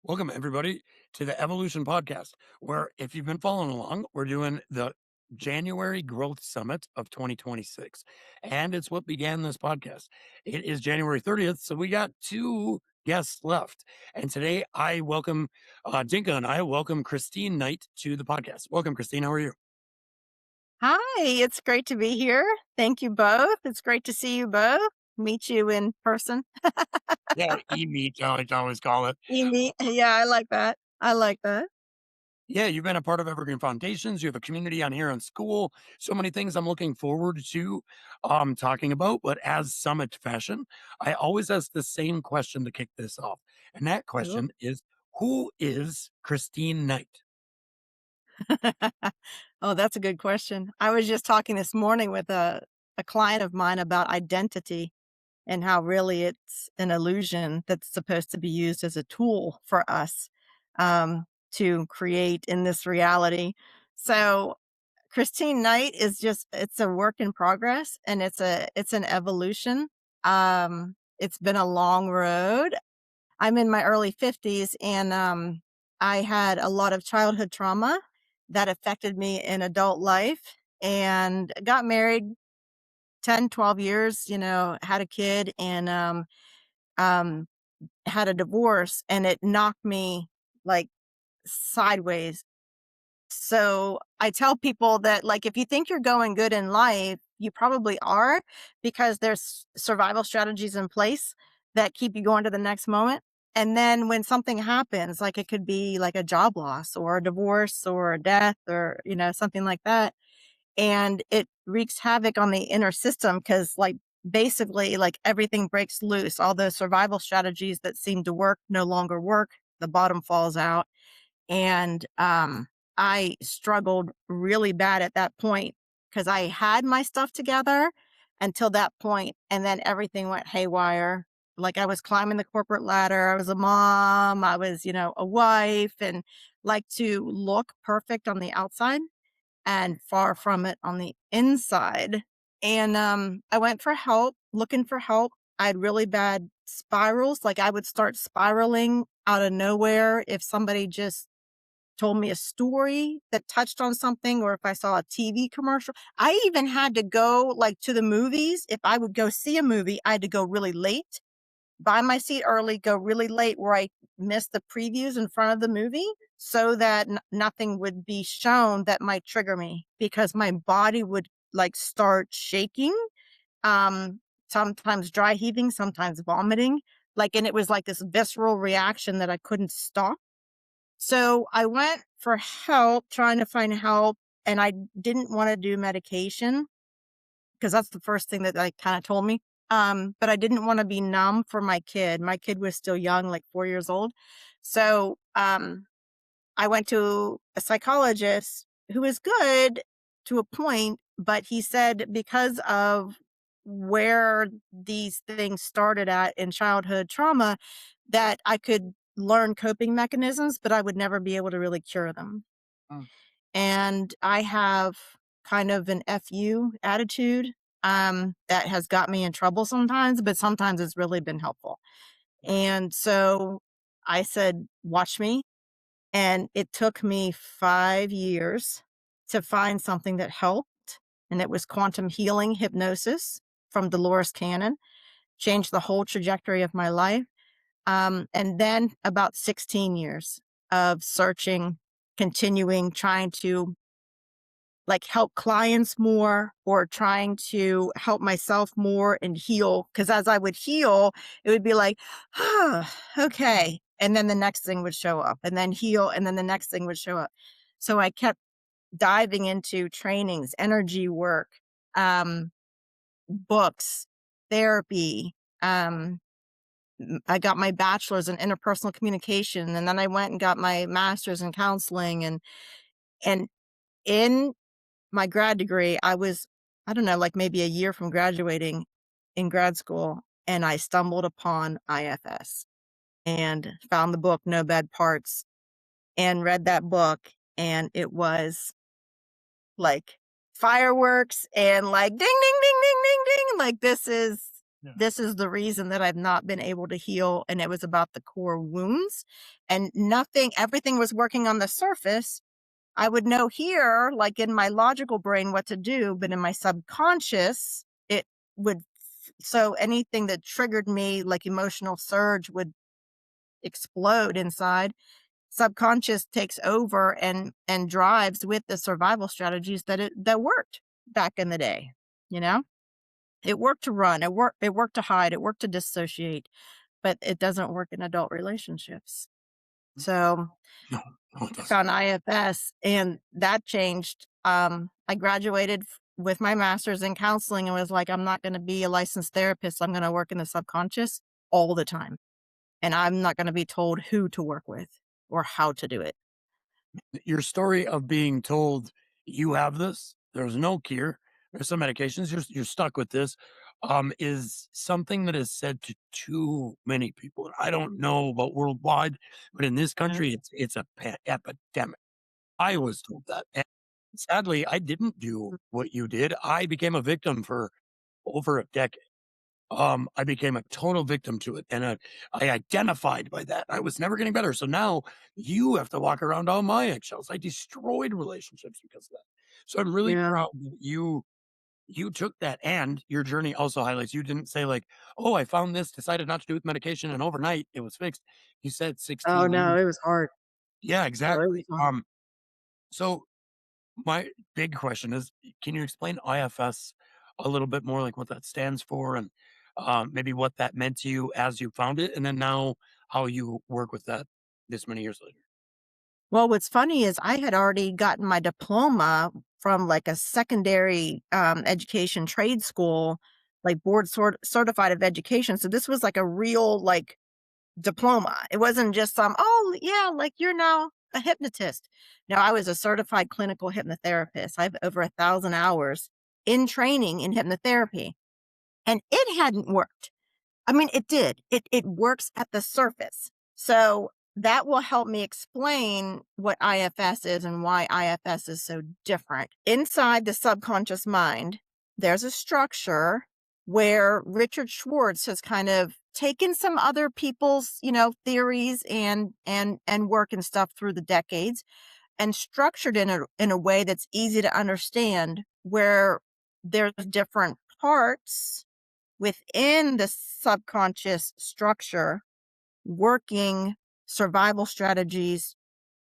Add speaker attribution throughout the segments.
Speaker 1: Welcome, everybody, to the Evolution Podcast, where if you've been following along, we're doing the January Growth Summit of 2026. And it's what began this podcast. It is January 30th, so we got two guests left. And today I welcome Dinka and I welcome Christine Knight to the podcast. Welcome, Christine. How are you?
Speaker 2: Hi, it's great to be here. Thank you both. It's great to see you both, meet you in person.
Speaker 1: Yeah, E-meet, I like to always call it.
Speaker 2: Yeah, I like that. I like that.
Speaker 1: Yeah, you've been a part of Evergreen Foundations. You have a community on here on Skool. So many things I'm looking forward to talking about. But as summit fashion, I always ask the same question to kick this off. And that
Speaker 2: Cool.
Speaker 1: question is, who is Christine Knight?
Speaker 2: Oh, that's a good question. I was just talking this morning with a client of mine about identity and how really it's an illusion that's supposed to be used as a tool for us to create in this reality. So Christine Knight is just it's a work in progress and it's an evolution. It's been a long road. I'm in my early 50s and I had a lot of childhood trauma that affected me in adult life and got married 10, 12 years, had a kid and um had a divorce and it knocked me like sideways. So I tell people that, like, if you think you're going good in life, you probably are because there's survival strategies in place that keep you going to the next moment. And then when something happens, like it could be like a job loss or a divorce or a death or, something like that. And it wreaks havoc on the inner system because, like, basically, like everything breaks loose. All those survival strategies that seem to work no longer work. The bottom falls out and, I struggled really bad at that point because I had my stuff together until that point, and then everything went haywire. Like, I was climbing the corporate ladder, I was a mom, I was, a wife, and like to look perfect on the outside and far from it on the inside. And, I went for help, looking for help. I had really bad spirals, like, I would start spiraling out of nowhere if somebody just told me a story that touched on something or if I saw a TV commercial. I even had to go, like, to the movies. If I would go see a movie, I had to go really late, buy my seat early, go really late where I missed the previews in front of the movie so that nothing would be shown that might trigger me because my body would, like, start shaking, um, sometimes dry heaving, sometimes vomiting, like, and it was like this visceral reaction that I couldn't stop. So I went for help, trying to find help, and I didn't wanna do medication because that's the first thing that they kinda told me. But I didn't wanna be numb for my kid. My kid was still young, like 4 years old. So, I went to a psychologist who was good to a point, but he said because of where these things started at in childhood trauma, that I could learn coping mechanisms, but I would never be able to really cure them.
Speaker 1: Mm.
Speaker 2: And I have kind of an FU attitude that has got me in trouble sometimes, but sometimes it's really been helpful. And so I said, watch me. And it took me 5 years to find something that helped, and it was quantum healing hypnosis from Dolores Cannon, changed the whole trajectory of my life. And then about 16 years of searching, continuing, trying to, like, help clients more or trying to help myself more and heal. Because as I would heal, it would be like, "Ah, okay." And then the next thing would show up, and then heal, and then the next thing would show up. So I kept diving into trainings, energy work, um, books, therapy. I got my bachelor's in interpersonal communication, and then I went and got my master's in counseling. And in my grad degree, I don't know, like maybe a year from graduating in grad school, and I stumbled upon IFS and found the book No Bad Parts and read that book, and it was like fireworks and like ding, ding, ding, ding, ding, ding. Like, this is This is the reason that I've not been able to heal, and it was about the core wounds, and nothing everything was working on the surface. I would know here, like in my logical brain, what to do, but in my subconscious, it would so anything that triggered me, like emotional surge, would explode inside. Subconscious takes over and drives with the survival strategies that worked back in the day, you know? It worked to run, it worked to hide, it worked to dissociate, but it doesn't work in adult relationships. So,
Speaker 1: No, no, it
Speaker 2: I
Speaker 1: doesn't.
Speaker 2: found IFS and that changed. I graduated with my master's in counseling and was like, I'm not going to be a licensed therapist. I'm going to work in the subconscious all the time. And I'm not going to be told who to work with or how to do it.
Speaker 1: Your story of being told you have this, there's no cure, there's some medications, you're stuck with this, is something that is said to too many people. And I don't know about worldwide, but in this
Speaker 2: Yeah.
Speaker 1: country, it's a epidemic. I was told that. And sadly, I didn't do what you did. I became a victim for over a decade. I became a total victim to it, and I identified by that. I was never getting better. So now you have to walk around all my eggshells. I destroyed relationships because of that. So I'm really
Speaker 2: Yeah.
Speaker 1: proud that you took that, and your journey also highlights you didn't say like, "Oh, I found this, decided not to do with medication, and overnight it was fixed." You said
Speaker 2: Oh
Speaker 1: 16
Speaker 2: no,
Speaker 1: years.
Speaker 2: it was hard.
Speaker 1: Yeah,
Speaker 2: Oh, it was
Speaker 1: exactly.
Speaker 2: hard.
Speaker 1: So my big question is, can you explain IFS a little bit more, like what that stands for and maybe what that meant to you as you found it, and then now how you work with that this many years later?
Speaker 2: Well, what's funny is I had already gotten my diploma from like a secondary education trade school, like certified of education. So this was like a real like diploma. It wasn't just some, oh yeah, like you're now a hypnotist. No, I was a certified clinical hypnotherapist. I have over 1,000 hours in training in hypnotherapy. And it hadn't worked. I mean, it did. It works at the surface. So that will help me explain what IFS is and why IFS is so different. Inside the subconscious mind, there's a structure where Richard Schwartz has kind of taken some other people's, theories and work and stuff through the decades and structured in a way that's easy to understand where there's different parts within the subconscious structure working survival strategies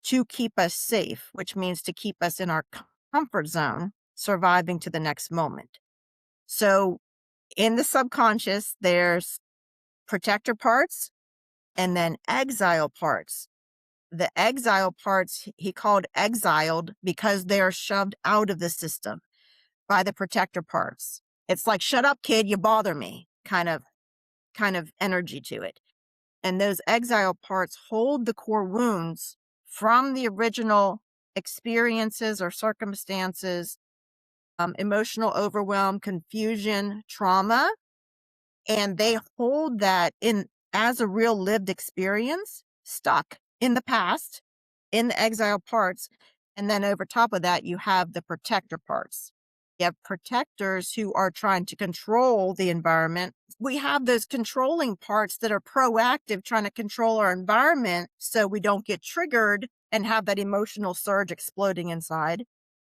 Speaker 2: to keep us safe, which means to keep us in our comfort zone, surviving to the next moment. So in the subconscious, there's protector parts and then exile parts. The exile parts he called exiled because they're shoved out of the system by the protector parts. It's like, shut up, kid, you bother me kind of energy to it. And those exile parts hold the core wounds from the original experiences or circumstances, emotional overwhelm, confusion, trauma, and they hold that in as a real lived experience, stuck in the past, in the exile parts. And then over top of that, you have the protector parts. You have protectors who are trying to control the environment. We have those controlling parts that are proactive, trying to control our environment so we don't get triggered and have that emotional surge exploding inside.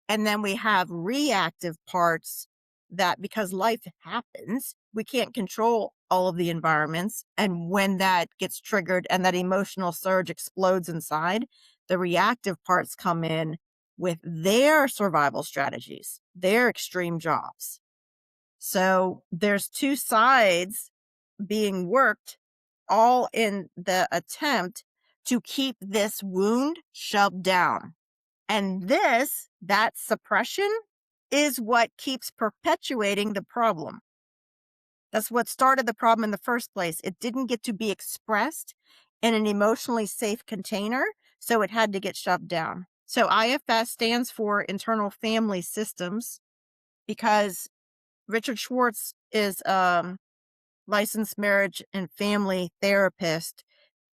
Speaker 2: And then we have reactive parts that because life happens, we can't control all of the environments. And when that gets triggered and that emotional surge explodes inside, the reactive parts come in with their survival strategies, their extreme jobs. So there's two sides being worked all in the attempt to keep this wound shoved down. And that suppression is what keeps perpetuating the problem. That's what started the problem in the first place. It didn't get to be expressed in an emotionally safe container, so it had to get shoved down. So IFS stands for internal family systems because Richard Schwartz is licensed marriage and family therapist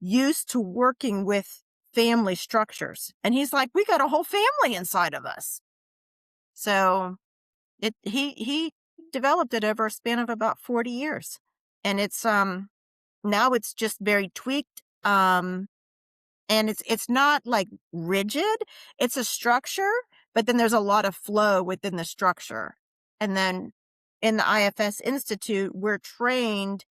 Speaker 2: used to working with family structures. And he's like, we got a whole family inside of us. So he developed it over a span of about 40 years. and it's now it's just very tweaked. And it's not like rigid. It's a structure, but then there's a lot of flow within the structure. And then in the IFS Institute, we're trained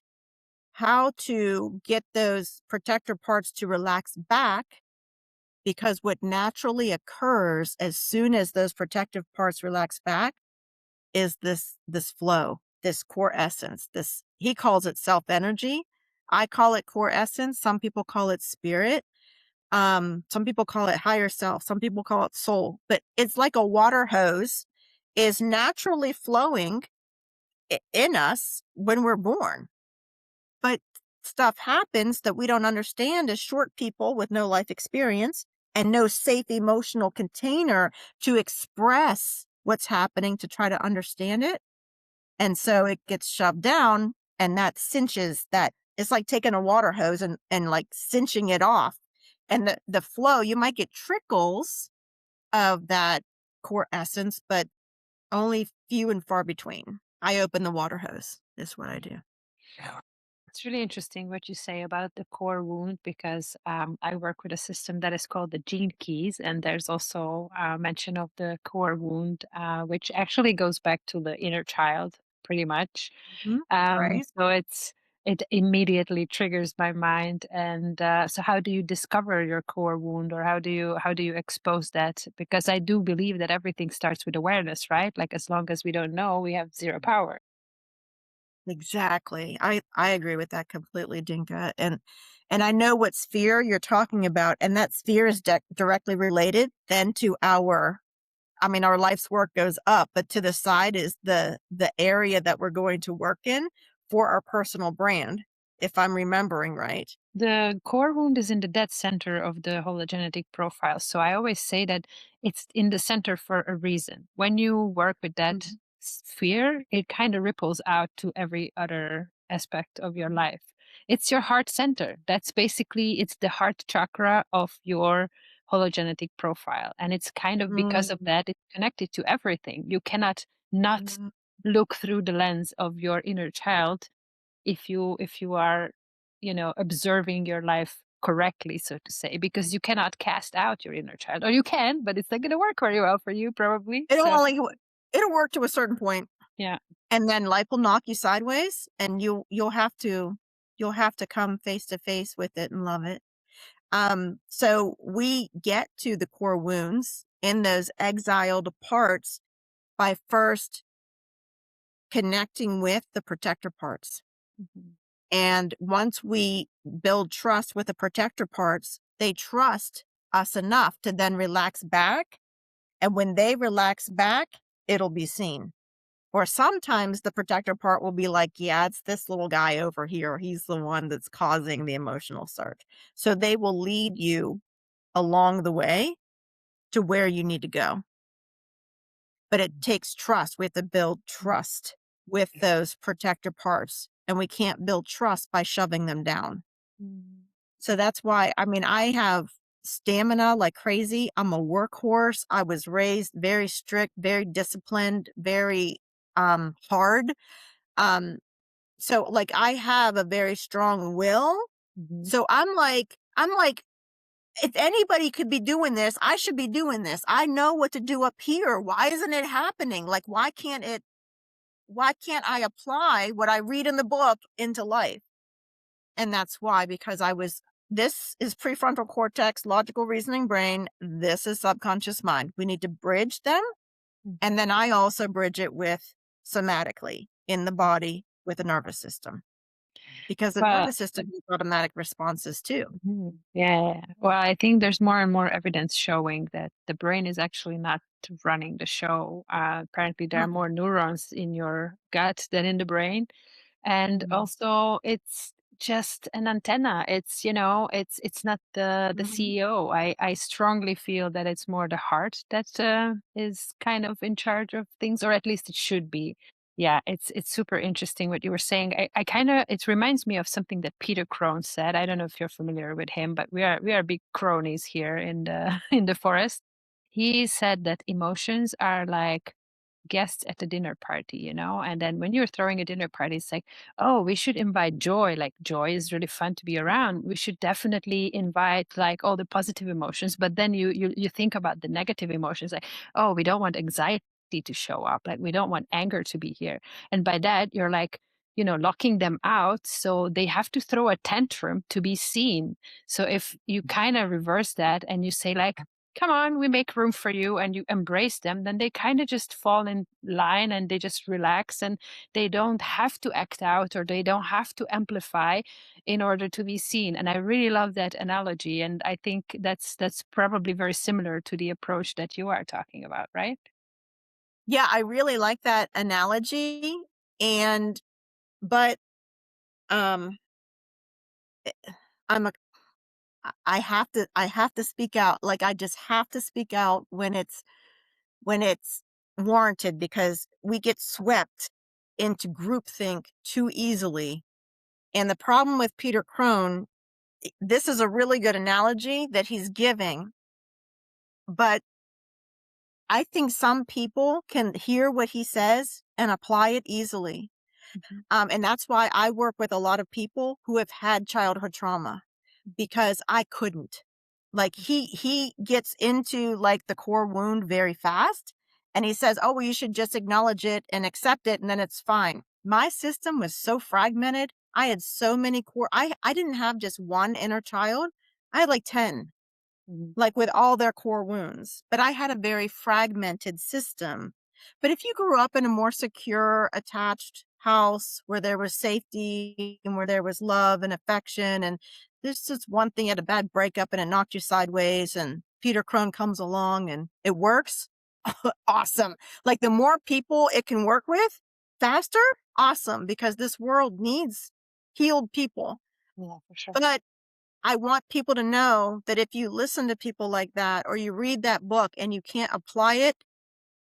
Speaker 2: how to get those protector parts to relax back, because what naturally occurs as soon as those protective parts relax back is this flow, this core essence. This, he calls it self energy. I call it core essence. Some people call it spirit. Some people call it higher self, some people call it soul, but it's like a water hose is naturally flowing in us when we're born. But stuff happens that we don't understand as short people with no life experience and no safe emotional container to express what's happening to try to understand it. And so it gets shoved down, and that cinches that. It's like taking a water hose and like cinching it off. And the flow, you might get trickles of that core essence, but only few and far between. I open the water hose, is what I do.
Speaker 1: Yeah.
Speaker 3: It's really interesting what you say about the core wound because I work with a system that is called the gene keys, and there's also mention of the core wound, which actually goes back to the inner child, pretty much.
Speaker 2: Mhm. Right?
Speaker 3: So it immediately triggers my mind. And so, how do you discover your core wound, or how do you expose that? Because I do believe that everything starts with awareness, right? Like as long as we don't know, we have zero power.
Speaker 2: Exactly. I agree with that completely, Dinka. And I know what sphere you're talking about, and that sphere is directly related then to our, I mean, our life's work goes up, but to the side is the area that we're going to work in for our personal brand, if I'm remembering right.
Speaker 3: The core wound is in the dead center of the hologenetic profile. So I always say that it's in the center for a reason. When you work with that
Speaker 2: Mhm.
Speaker 3: sphere, it kind of ripples out to every other aspect of your life. It's your heart center. That's basically it's the heart chakra of your hologenetic profile. And it's kind of because of
Speaker 2: Mm,
Speaker 3: that it's connected to everything. You cannot not
Speaker 2: mm,
Speaker 3: look through the lens of your inner child if you are observing your life correctly, so to say, because you cannot cast out your inner child, or you can, but it's not going to work very well for you probably.
Speaker 2: it'll
Speaker 3: So
Speaker 2: only it'll work to a certain point,
Speaker 3: yeah.
Speaker 2: and then life will knock you sideways, and you'll have to come face to face with it and love it. So we get to the core wounds in those exiled parts by first connecting with the protector parts.
Speaker 3: Mhm.
Speaker 2: And once we build trust with the protector parts, they trust us enough to then relax back. And when they relax back, it'll be seen. Or sometimes the protector part will be like, yeah, it's this little guy over here. He's the one that's causing the emotional surge. So they will lead you along the way to where you need to go. But it takes trust. We have to build trust with those protector parts. And we can't build trust by shoving them down.
Speaker 3: Mm.
Speaker 2: So that's why, I mean, I have stamina like crazy. I'm a workhorse. I was raised very strict, very disciplined, very hard. Um so like I have a very strong will.
Speaker 3: Mhm.
Speaker 2: So I'm like if anybody could be doing this, I should be doing this. I know what to do up here. Why isn't it happening? Like why can't I apply what I read in the book into life? And that's why, because this is prefrontal cortex, logical reasoning brain. This is subconscious mind. We need to bridge them. And then I also bridge it with somatically in the body with the nervous system, because the
Speaker 3: Well,
Speaker 2: nervous system has automatic responses too.
Speaker 3: mhm. Yeah. Well, I think there's more and more evidence showing that the brain is actually not running the show. Apparently, there are more neurons in your gut than in the brain. And
Speaker 2: Mhm.
Speaker 3: also it's just an antenna. It's not the
Speaker 2: Mhm.
Speaker 3: CEO. I strongly feel that it's more the heart that is kind of in charge of things, or at least it should be. Yeah, it's super interesting what you were saying. I kind of it reminds me of something that Peter Crone said. I don't know if you're familiar with him, but we are big cronies here in the in the forest. He said that emotions are like guests at the dinner party, and then when you're throwing a dinner party, it's like, oh, we should invite joy. Like, joy is really fun to be around. We should definitely invite like all the positive emotions, but then you think about the negative emotions, like, oh, we don't want anxiety to show up, like we don't want anger to be here. And by that, you're like, locking them out, so they have to throw a tantrum to be seen. So if you kind of reverse that and you say, like, come on, we make room for you, and you embrace them, then they kind of just fall in line and they just relax, and they don't have to act out or they don't have to amplify in order to be seen. And I really love that analogy. And I think that's probably very similar to the approach that you are talking about, right?
Speaker 2: Yeah, I really like that analogy. And but um eh, I'm a I have to speak out. Like, I just have to speak out when it's warranted, because we get swept into groupthink too easily. And the problem with Peter Crone, this is a really good analogy that he's giving, but I think some people can hear what he says and apply it easily.
Speaker 3: Mhm.
Speaker 2: And that's why I work with a lot of people who have had childhood trauma, because I couldn't. Like, he gets into like the core wound very fast, and he says, "Oh, well, you should just acknowledge it and accept it and then it's fine." My system was so fragmented. I had so many core I didn't have just one inner child. I had like 10,
Speaker 3: Mhm.
Speaker 2: like with all their core wounds. But I had a very fragmented system. But if you grew up in a more secure, attached house where there was safety and where there was love and affection, and this is one thing, you had a bad breakup and it knocked you sideways, and Peter Crone comes along and it works, awesome. Like, the more people it can work with faster, awesome, because this world needs healed people.
Speaker 3: Yeah, for sure.
Speaker 2: But I want people to know that if you listen to people like that or you read that book and you can't apply it,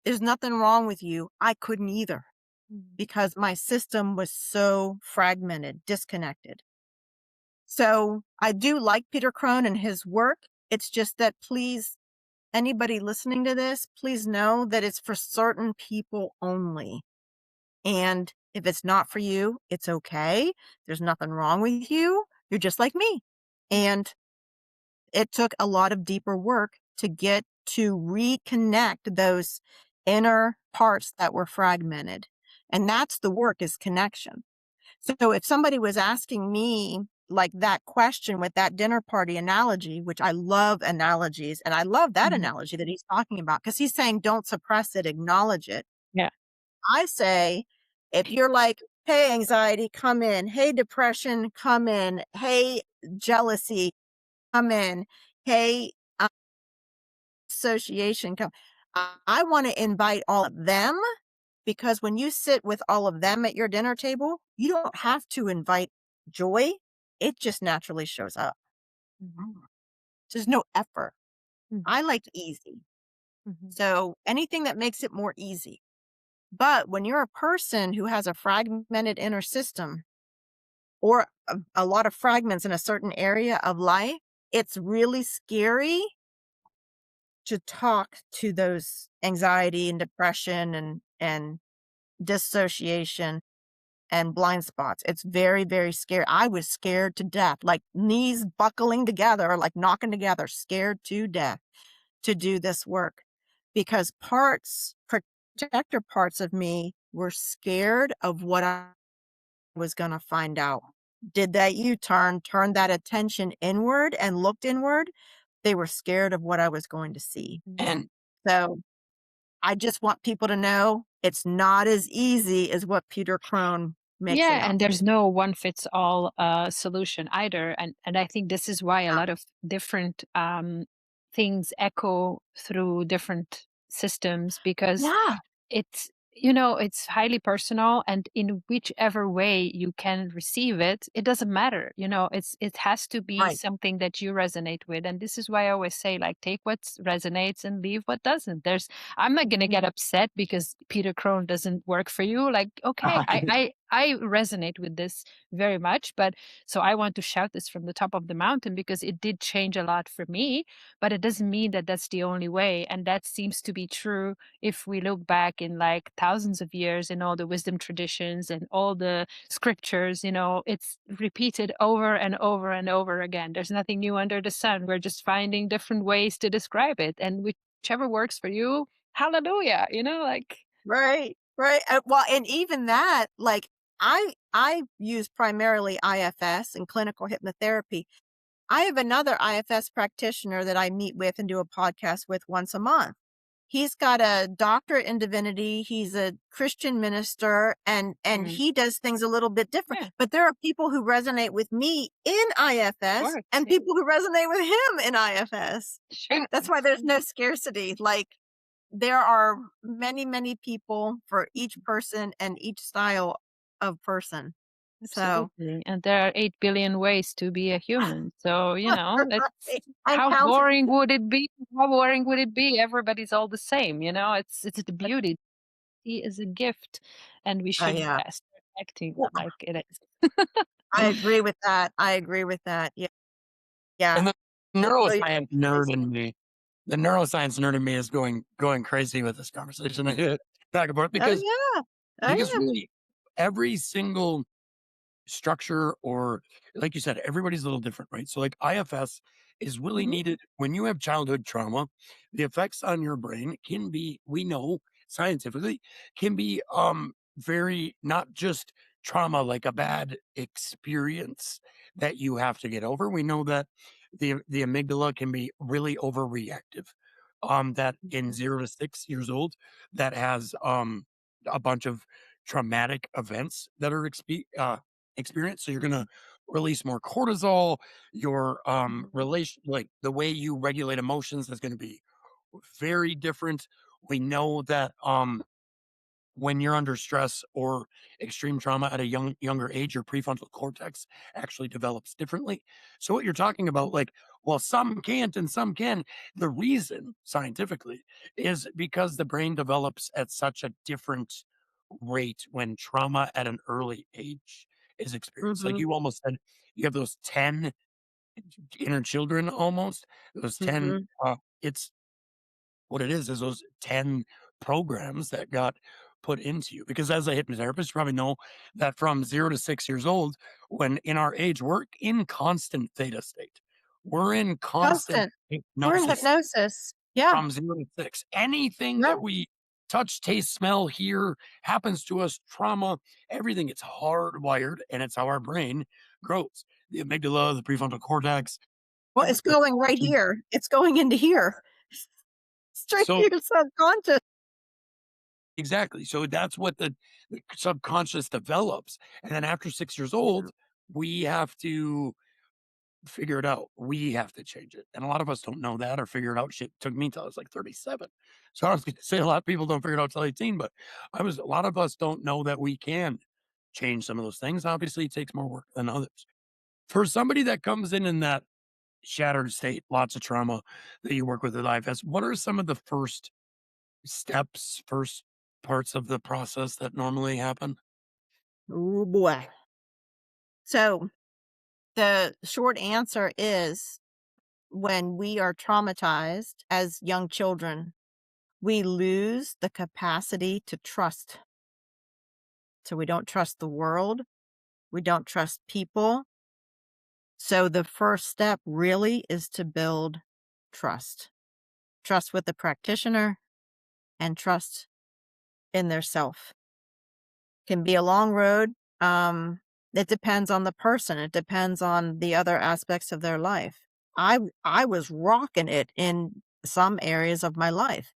Speaker 2: there's nothing wrong with you. I couldn't either,
Speaker 3: Mhm.
Speaker 2: because my system was so fragmented, disconnected. So I do like Peter Crone and his work. It's just that, please, anybody listening to this, please know that it's for certain people only. And if it's not for you, it's okay. There's nothing wrong with you. You're just like me. And it took a lot of deeper work to get to reconnect those inner parts that were fragmented. And that's the work, is connection. So if somebody was asking me like that question with that dinner party analogy, which I love analogies, and I love that
Speaker 3: Mhm.
Speaker 2: analogy that he's talking about, because he's saying don't suppress it, acknowledge it.
Speaker 3: Yeah.
Speaker 2: I say, if you're like, hey, anxiety, come in. Hey, depression, come in. Hey, jealousy, come in. Hey, association, come. I want to invite all of them, because when you sit with all of them at your dinner table, you don't have to invite joy. It just naturally shows up.
Speaker 3: Mhm.
Speaker 2: There's no effort.
Speaker 3: Mhm.
Speaker 2: I like easy.
Speaker 3: Mhm.
Speaker 2: So anything that makes it more easy. But when you're a person who has a fragmented inner system, or a lot of fragments in a certain area of life, it's really scary to talk to those anxiety and depression and dissociation and blind spots. It's very, very scary. I was scared to death, like knees buckling together, like knocking together, scared to death to do this work, because protector parts of me were scared of what I was going to find out. Did that U-turn, turned that attention inward and looked inward? They were scared of what I was going to see.
Speaker 3: Mhm.
Speaker 1: And
Speaker 2: So I just want people to know it's not as easy as what Peter Crone makes it
Speaker 3: Yeah,
Speaker 2: out
Speaker 3: and
Speaker 2: to be.
Speaker 3: there's no one fits all solution either. And I think this is why a
Speaker 2: Yeah.
Speaker 3: lot of different things echo through different systems, because
Speaker 2: Yeah.
Speaker 3: it's highly personal, and in whichever way you can receive it, it doesn't matter. It has to be
Speaker 2: Right.
Speaker 3: something that you resonate with. And this is why I always say, like, take what resonates and leave what doesn't. I'm not going to get upset because Peter Crone doesn't work for you. Like, okay, I I resonate with this very much, but so I want to shout this from the top of the mountain because it did change a lot for me, but it doesn't mean that that's the only way. And that seems to be true if we look back in like thousands of years in all the wisdom traditions and all the scriptures, it's repeated over and over and over again. There's nothing new under the sun. We're just finding different ways to describe it. And whichever works for you, hallelujah, like.
Speaker 2: Right, right, well, and even that, like, I use primarily IFS and clinical hypnotherapy. I have another IFS practitioner that I meet with and do a podcast with once a month. He's got a doctorate in divinity, he's a Christian minister, and
Speaker 3: Mm,
Speaker 2: he does things a little bit different,
Speaker 3: yeah,
Speaker 2: but there are people who resonate with me in
Speaker 3: of
Speaker 2: IFS
Speaker 3: course.
Speaker 2: and
Speaker 3: Yeah,
Speaker 2: people who resonate with him in IFS.
Speaker 3: sure.
Speaker 2: That's why there's no scarcity, like, there are many, many people for each person and each style of person. So,
Speaker 3: Absolutely. And there are 8 billion ways to be a human. So, it's
Speaker 2: right, and
Speaker 3: how
Speaker 2: counting.
Speaker 3: boring would it be? How boring would it be? Everybody's all the same, It's the beauty. He is a gift and we
Speaker 2: Oh,
Speaker 3: should
Speaker 2: yeah.
Speaker 3: start acting
Speaker 2: Well,
Speaker 3: like it
Speaker 2: I
Speaker 3: is.
Speaker 2: agree with that. I agree with that. Yeah. Yeah.
Speaker 1: And
Speaker 2: So you're
Speaker 1: the neuroscience nerd in me is going crazy with this conversation back and forth
Speaker 2: oh,
Speaker 1: because
Speaker 2: yeah. Oh,
Speaker 1: because
Speaker 2: yeah.
Speaker 1: really every single structure or like you said, everybody's a little different, right? So like IFS is really
Speaker 2: Mhm.
Speaker 1: needed when you have childhood trauma. The effects on your brain can be, we know scientifically, can be very not just trauma like a bad experience that you have to get over. We know that the amygdala can be really overreactive. That in
Speaker 2: Mhm.
Speaker 1: 0 to 6 years old, that has a bunch of traumatic events that are experience. So you're gonna release more cortisol. Your
Speaker 2: Mhm.
Speaker 1: relation, like the way you regulate emotions, is going to be very different. We know that when you're under stress or extreme trauma at a younger age, your prefrontal cortex actually develops differently. So what you're talking about, like, well, some can't and some can. The reason scientifically is because the brain develops at such a different rate when trauma at an early age is experienced. Like
Speaker 2: Mhm.
Speaker 1: you almost said, you have those 10 inner children almost, those 10,
Speaker 2: Mhm.
Speaker 1: it's what it is those 10 programs that got put into you. Because as a hypnotherapist, you probably know that from 0 to 6 years old, when in our age, we're in constant theta state. We're in constant
Speaker 2: Constant. We're in
Speaker 1: hypnosis
Speaker 2: hypnosis. Yeah.
Speaker 1: from 0 to 6. Anything
Speaker 2: Yeah.
Speaker 1: that we touch, taste, smell, hear happens to us, trauma, everything, it's hardwired and it's how our brain grows. The amygdala, the prefrontal cortex,
Speaker 2: Well, it's
Speaker 1: everything.
Speaker 2: going right here. It's going into here. Straight
Speaker 1: So
Speaker 2: to your subconscious.
Speaker 1: exactly. So that's what the subconscious develops. And then after 6 years
Speaker 2: Yeah.
Speaker 1: old, we have to figure it out. We have to change it. And a lot of us don't know that or figure it out. Shit took me till I was like 37. So I was going to say a lot of people don't figure it out till 18, but a lot of us don't know that we can change some of those things. Obviously, it takes more work than others. For somebody that comes in that shattered state, lots of trauma that you work with at IFS, what are some of the first steps, first parts of the process that normally happen?
Speaker 2: Oh, boy. So, the short answer is when we are traumatized as young children, we lose the capacity to trust. So, we don't trust the world, we don't trust people. So, the first step really is to build trust. Trust with the practitioner and trust in their self. Can be a long road. It depends on the person. It depends on the other aspects of their life. I was rocking it in some areas of my life,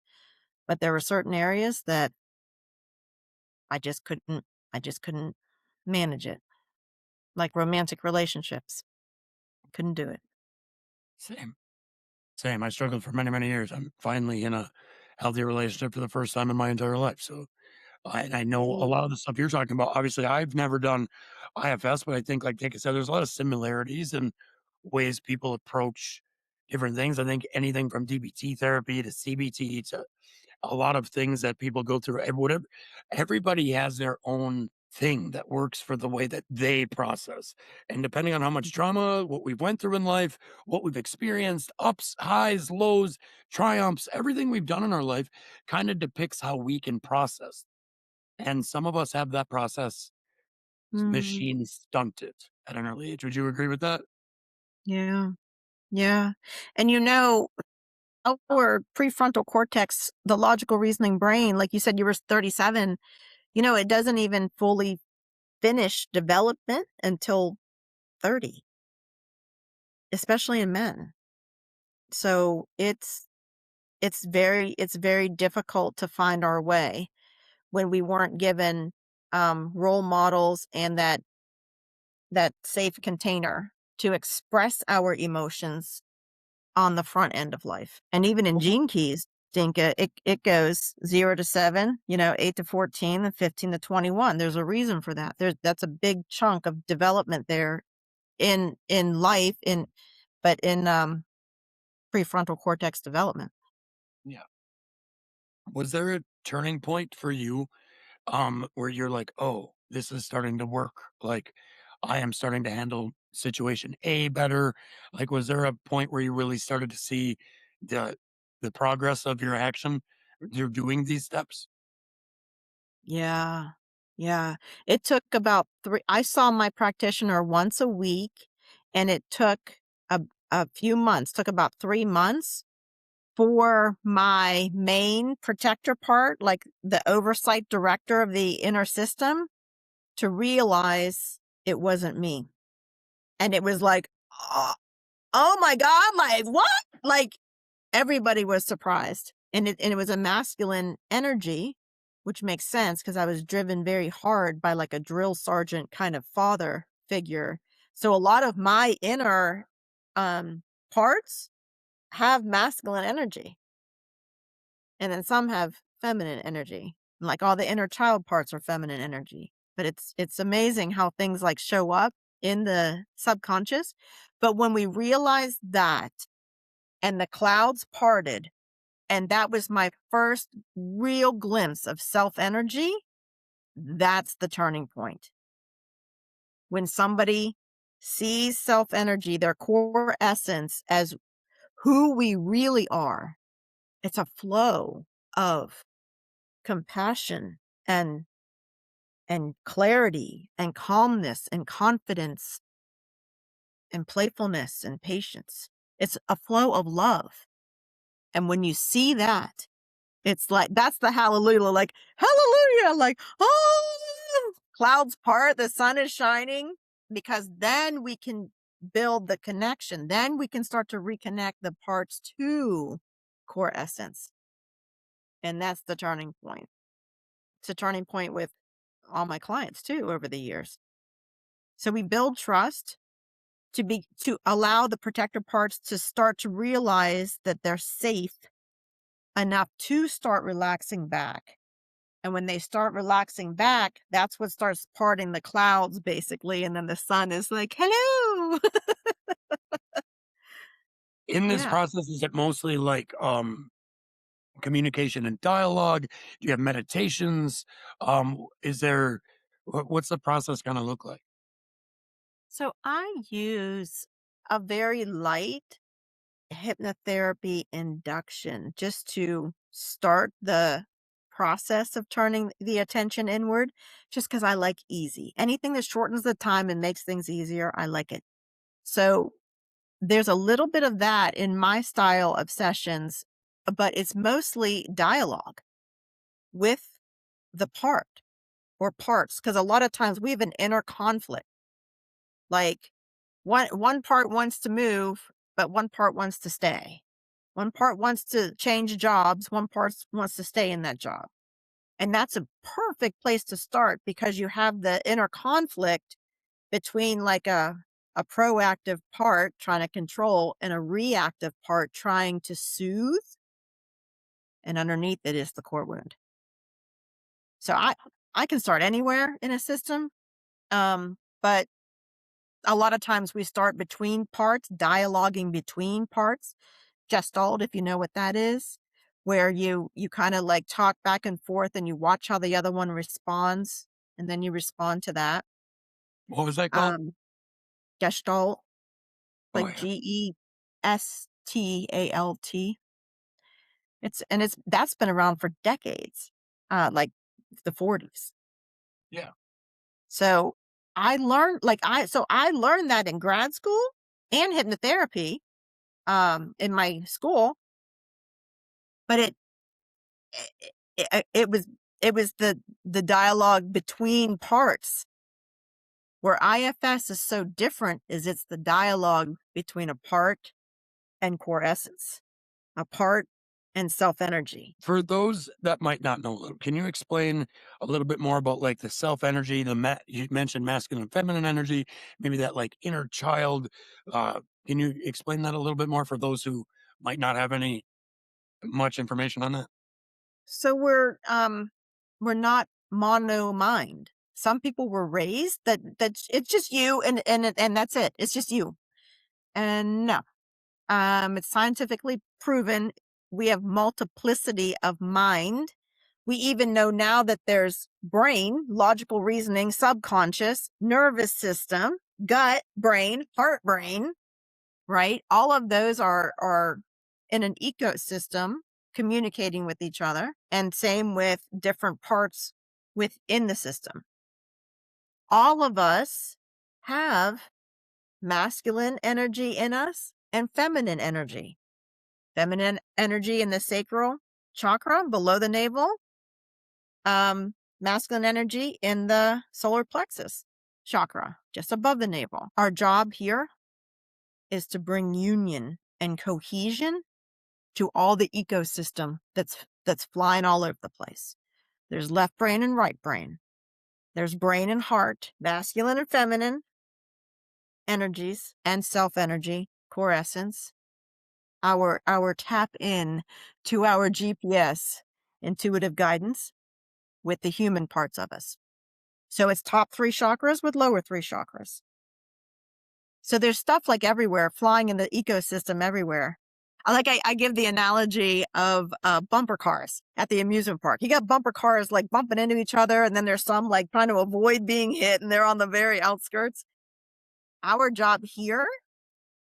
Speaker 2: but there were certain areas that I just couldn't manage it. Like romantic relationships. Couldn't do it.
Speaker 1: Same. Same. I struggled for many, many years. I'm finally in a healthy relationship for the first time in my entire life. So I know a
Speaker 2: Mm.
Speaker 1: lot of the stuff you're talking about. Obviously, I've never done IFS, but I think, like I said, there's a lot of similarities in ways people approach different things. I think anything from DBT therapy to CBT to a lot of things that people go through. And whatever, everybody has their own thing that works for the way that they process. And depending on how much trauma, what we've went through in life, what we've experienced, ups, highs, lows, triumphs, everything we've done in our life kind of depicts how we can process. And some of us have that process
Speaker 2: Mm,
Speaker 1: machine stunted at an early age. Would you agree with that?
Speaker 2: yeah. Yeah. And our prefrontal cortex, the logical reasoning brain, like you said, you were 37, it doesn't even fully finish development until 30, especially in men. So it's very difficult to find our way when we weren't given role models and that safe container to express our emotions on the front end of life. And even in
Speaker 1: Well,
Speaker 2: gene keys, Dinka, it goes 0 to 7, 8 to 14, and 15 to 21. There's a reason for that. That's a big chunk of development there in life, but in prefrontal cortex development.
Speaker 1: yeah. Was there a turning point for you where you're like, "Oh, this is starting to work. Like, I am starting to handle situation A better." Like, was there a point where you really started to see the the progress of your action? You're doing these steps?
Speaker 2: Yeah. Yeah. It took about 3 I saw my practitioner once a week, and it took a a few months, took about 3 months for my main protector part, like the oversight director of the inner system, to realize it wasn't me. And it was like, oh my God, like, what?" Like, everybody was surprised. And it was a masculine energy, which makes sense because I was driven very hard by like a drill sergeant kind of father figure. So a lot of my inner um parts have masculine energy, and then some have feminine energy. Like all the inner child parts are feminine energy. But it's amazing how things like show up in the subconscious. But when we realize that and the clouds parted, and that was my first real glimpse of self energy, that's the turning point. When somebody sees self energy, their core essence, as who we really are, it's a flow of compassion and clarity and calmness and confidence and playfulness and patience. It's a flow of love. And when you see that, it's like that's the hallelujah, like, hallelujah, like, oh, clouds part, the sun is shining, because then we can build the connection. Then we can start to reconnect the parts to core essence. And that's the turning point. It's a turning point with all my clients too over the years. So we build trust to allow the protector parts to start to realize that they're safe enough to start relaxing back. And when they start relaxing back, that's what starts parting the clouds, basically. And then the sun is like, hello.
Speaker 1: In this
Speaker 2: Yeah.
Speaker 1: process, is it mostly like communication and dialogue? Do you have meditations? Is there what's the process gonna look like?
Speaker 2: So I use a very light hypnotherapy induction just to start the process of turning the attention inward, just because I like easy. Anything that shortens the time and makes things easier, I like it. So there's a little bit of that in my style of sessions, but it's mostly dialogue with the part or parts, because a lot of times we have an inner conflict. Like one part wants to move, but one part wants to stay. One part wants to change jobs, one part wants to stay in that job. And that's a perfect place to start because you have the inner conflict between like a proactive part trying to control and a reactive part trying to soothe, and underneath it is the core wound. So I can start anywhere in a system, but a lot of times we start between parts, dialoguing between parts. Gestalt, if you know what that is, where you kind of like talk back and forth and you watch how the other one responds, and then you respond to that.
Speaker 1: What was that called?
Speaker 2: Um, Gestalt,
Speaker 1: Oh,
Speaker 2: like
Speaker 1: yeah.
Speaker 2: Gestalt. It's that's been around for decades, like the 40s.
Speaker 1: Yeah.
Speaker 2: So I learned that in grad school and hypnotherapy in my school, but it was the dialogue between parts. Where IFS is so different is it's the dialogue between a part and core essence, a part and self energy.
Speaker 1: For those that might not know, can you explain a little bit more about like the self energy, you mentioned masculine and feminine energy, maybe that like inner child. Can you explain that a little bit more for those who might not have any much information on that?
Speaker 2: So we're not mono mind. Some people were raised that it's just you and that's it. It's just you. And no. It's scientifically proven we have multiplicity of mind. We even know now that there's brain, logical reasoning, subconscious, nervous system, gut, brain, heart, brain, right? All of those are in an ecosystem communicating with each other, and same with different parts within the system. All of us have masculine energy in us and feminine energy. Feminine energy in the sacral chakra below the navel, masculine energy in the solar plexus chakra just above the navel. Our job here is to bring union and cohesion to all the ecosystem that's flying all over the place. There's left brain and right brain. There's brain and heart, masculine and feminine energies, and self energy, core essence. Our tap in to our GPS, intuitive guidance, with the human parts of us. So it's top 3 chakras with lower 3 chakras. So there's stuff like everywhere, flying in the ecosystem everywhere. I give the analogy of bumper cars at the amusement park. You got bumper cars like bumping into each other, and then there's some like trying to avoid being hit, and they're on the very outskirts. Our job here,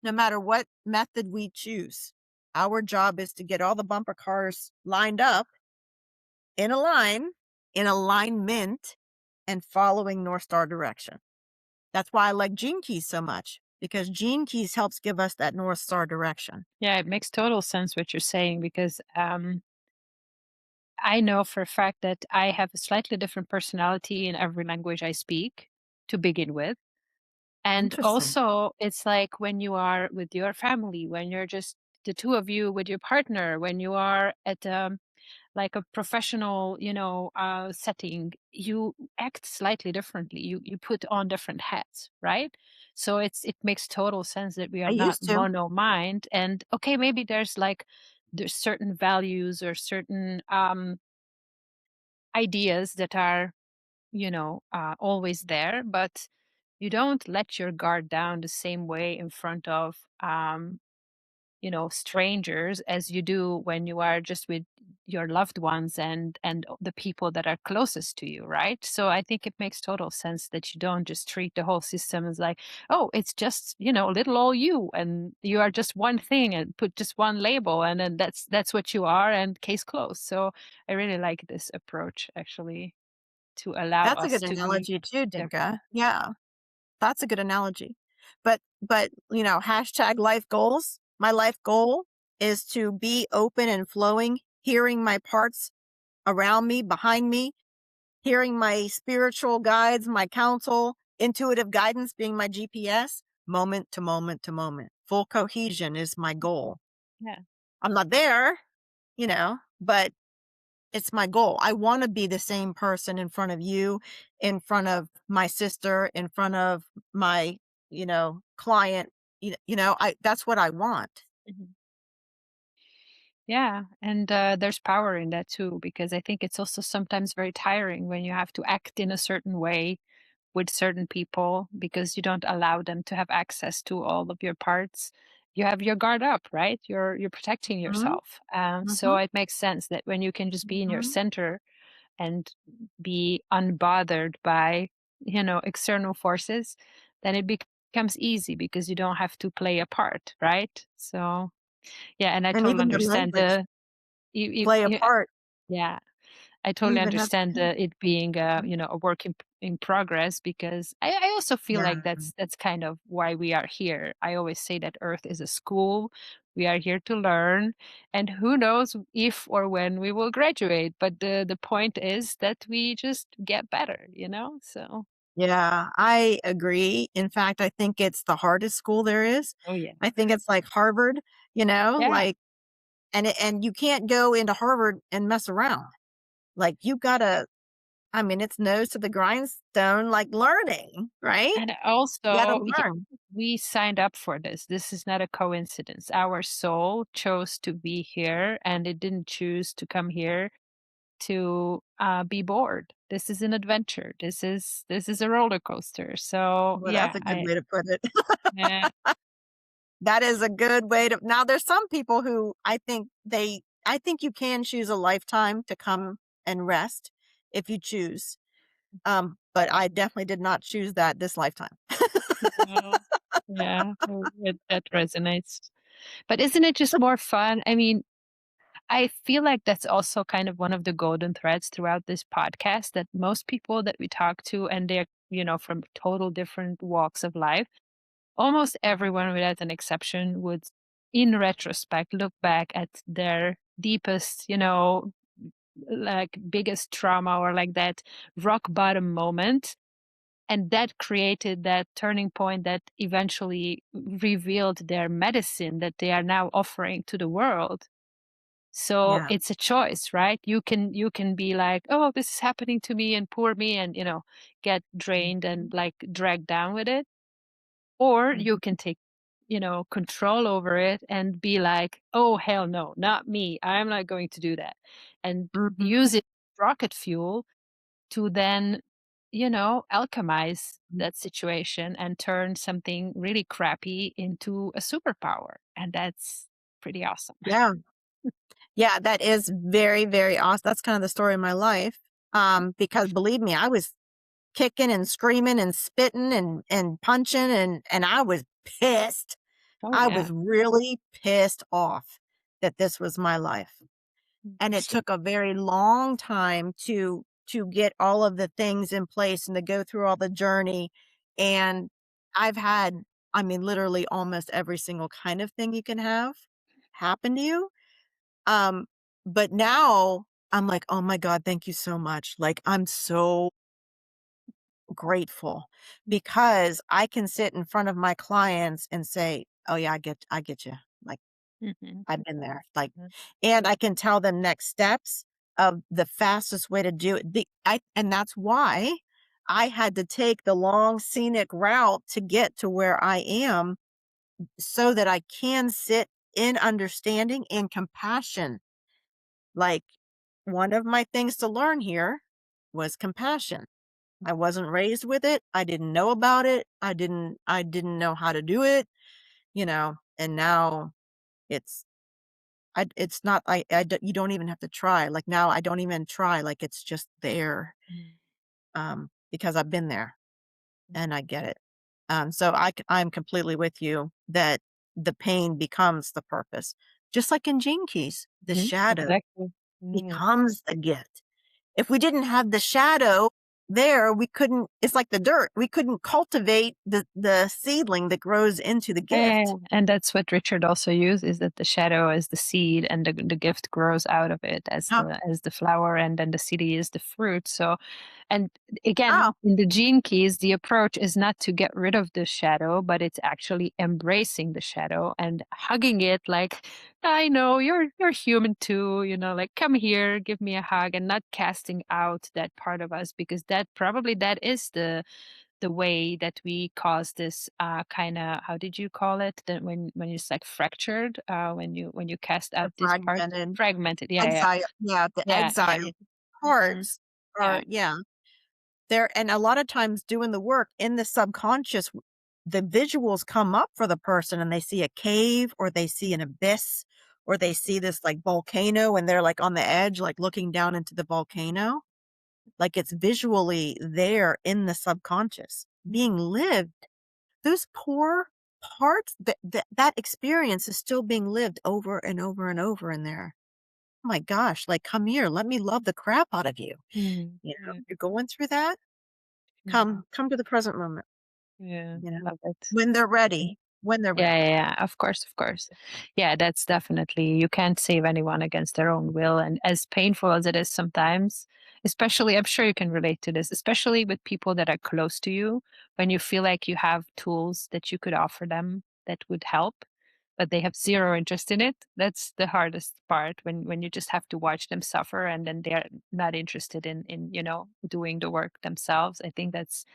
Speaker 2: no matter what method we choose, our job is to get all the bumper cars lined up in a line, in alignment, and following North Star direction. That's why I like Gene Keys so much, because Gene Keys helps give us that North Star direction.
Speaker 3: Yeah, it makes total sense what you're saying because I know for a fact that I have a slightly different personality in every language I speak to begin with. And
Speaker 2: Interesting.
Speaker 3: also, it's like when you are with your family, when you're just the two of you with your partner, when you are at like a professional, setting, you act slightly differently. You put on different hats, right? So it makes total sense that we
Speaker 2: I
Speaker 3: are not
Speaker 2: used to.
Speaker 3: mono mind. And okay, maybe there's certain values or certain ideas that are always there, but you don't let your guard down the same way in front of strangers as you do when you are just with your loved ones and the people that are closest to you, right? So I think it makes total sense that you don't just treat the whole system as like, oh, it's just little old you, and you are just one thing, and put just one label, and then that's what you are, and case closed. So I really like this approach, actually, to allow
Speaker 2: That's a
Speaker 3: us
Speaker 2: good
Speaker 3: to be
Speaker 2: analogy too,
Speaker 3: different.
Speaker 2: Dinka. Yeah, that's a good analogy. But hashtag life goals. My life goal is to be open and flowing, hearing my parts around me, behind me, hearing my spiritual guides, my counsel, intuitive guidance being my GPS, moment to moment to moment. Full cohesion is my goal.
Speaker 3: Yeah.
Speaker 2: I'm not there, but it's my goal. I want to be the same person in front of you, in front of my sister, in front of my, client. I that's what I want.
Speaker 3: Mhm. Yeah, and there's power in that too, because I think it's also sometimes very tiring when you have to act in a certain way with certain people because you don't allow them to have access to all of your parts. You have your guard up, right? You're protecting
Speaker 2: Mhm,
Speaker 3: yourself. So
Speaker 2: mhm,
Speaker 3: it makes sense that when you can just be in your
Speaker 2: mhm.
Speaker 3: center and be unbothered by, external forces, then it becomes easy because you don't have to play a part, right? So, yeah, and I
Speaker 2: And
Speaker 3: totally
Speaker 2: even the
Speaker 3: understand
Speaker 2: language play a
Speaker 3: yeah,
Speaker 2: part.
Speaker 3: yeah. I
Speaker 2: You
Speaker 3: totally
Speaker 2: even have
Speaker 3: understand it being a work in progress, because I also feel
Speaker 2: yeah.
Speaker 3: like that's kind of why we are here. I always say that Earth is a school. We are here to learn, and who knows if or when we will graduate. But the point is that we just get better. So,
Speaker 2: Yeah, I agree. In fact, I think it's the hardest school there is.
Speaker 3: oh yeah,
Speaker 2: I think it's like Harvard,
Speaker 3: yeah.
Speaker 2: like and you can't go into Harvard and mess around. Like you gotta I mean, it's nose to the grindstone, like learning, right?
Speaker 3: And
Speaker 2: You gotta
Speaker 3: also,
Speaker 2: learn.
Speaker 3: we signed up for this. This is not a coincidence. Our soul chose to be here, and it didn't choose to come here to be bored. This is an adventure. This is a roller coaster. So
Speaker 2: Well,
Speaker 3: yeah,
Speaker 2: that's a good way to put it.
Speaker 3: yeah,
Speaker 2: That is a good way to now there's some people who I think you can choose a lifetime to come and rest if you choose. But I definitely did not choose that this lifetime.
Speaker 3: no, yeah, that resonates. But isn't it just more fun? I mean, I feel like that's also kind of one of the golden threads throughout this podcast, that most people that we talk to, and they're, from total different walks of life, almost everyone without an exception would, in retrospect, look back at their deepest, like biggest trauma, or like that rock bottom moment. And that created that turning point that eventually revealed their medicine that they are now offering to the world. So
Speaker 2: Yeah.
Speaker 3: it's a choice, right? You can be like, oh, this is happening to me and poor me, and get drained and like dragged down with it. Or you
Speaker 2: Mhm.
Speaker 3: can take, control over it and be like, oh, hell no, not me. I'm not going to do that. And
Speaker 2: Mhm.
Speaker 3: use it as rocket fuel to then, alchemize that situation and turn something really crappy into a superpower. And that's pretty awesome.
Speaker 2: Yeah. Yeah, that is very, very awesome. That's kind of the story of my life. Because believe me, I was kicking and screaming and spitting and punching and I was pissed.
Speaker 3: Oh,
Speaker 2: I
Speaker 3: yeah.
Speaker 2: was really pissed off that this was my life. And it took a very long time to get all of the things in place and to go through all the journey. And I've had, I mean, literally almost every single kind of thing you can have happen to you. Um, but now I'm like, oh my God, thank you so much. Like, I'm so grateful because I can sit in front of my clients and say, oh yeah, I get you. Like,
Speaker 3: Mhm.
Speaker 2: I've been there, like and I can tell them next steps of the fastest way to do it. And that's why I had to take the long scenic route to get to where I am so that I can sit in understanding and compassion. Like one of my things to learn here was compassion. I wasn't raised with it. I didn't know about it. I didn't know how to do it, and now it's it's not you don't even have to try. Like now I don't even try. Like it's just there. Because I've been there and I get it. So I'm completely with you that the pain becomes the purpose. Just like in Gene Keys, the
Speaker 3: Mhm.
Speaker 2: shadow
Speaker 3: Exactly. Yeah.
Speaker 2: becomes the gift. If we didn't have the shadow there, we couldn't it's like the dirt. We couldn't cultivate the seedling that grows into the
Speaker 3: Yeah,
Speaker 2: gift.
Speaker 3: and that's what Richard also used, is that the shadow is the seed and the gift grows out of it as
Speaker 2: Oh,
Speaker 3: the flower, and then the seed is the fruit. So, and again,
Speaker 2: oh,
Speaker 3: in the gene keys, the approach is not to get rid of the shadow, but it's actually embracing the shadow and hugging it like, I know you're human too, like come here, give me a hug, and not casting out that part of us, because that is the way that we cause this kind of, how did you call it, that when it's like fractured, when you cast
Speaker 2: the
Speaker 3: out this part,
Speaker 2: fragmented
Speaker 3: fragmented, yeah, yeah,
Speaker 2: exile. Yeah, the
Speaker 3: yeah, yeah.
Speaker 2: exile
Speaker 3: Mhm.
Speaker 2: parts are
Speaker 3: Yeah.
Speaker 2: yeah. There and a lot of times doing the work in the subconscious, the visuals come up for the person and they see a cave or they see an abyss or they see this like volcano and they're like on the edge, like looking down into the volcano. like it's visually there in the subconscious being lived. Those core parts, that experience is still being lived over and over and over in there. Oh my gosh, like, come here, let me love the crap out of you.
Speaker 3: Mm,
Speaker 2: You know,
Speaker 3: yeah,
Speaker 2: you're going through that.
Speaker 3: yeah,
Speaker 2: Come to the present moment,
Speaker 3: yeah.
Speaker 2: you know,
Speaker 3: Love it.
Speaker 2: when they're ready, when they're
Speaker 3: Yeah,
Speaker 2: ready.
Speaker 3: yeah, yeah. Of course, of course. Yeah, that's definitely, you can't save anyone against their own will. And as painful as it is sometimes, especially, I'm sure you can relate to this, especially with people that are close to you, when you feel like you have tools that you could offer them that would help, but they have zero interest in it. That's the hardest part, when you just have to watch them suffer and then they're not interested in, doing the work themselves. I think that's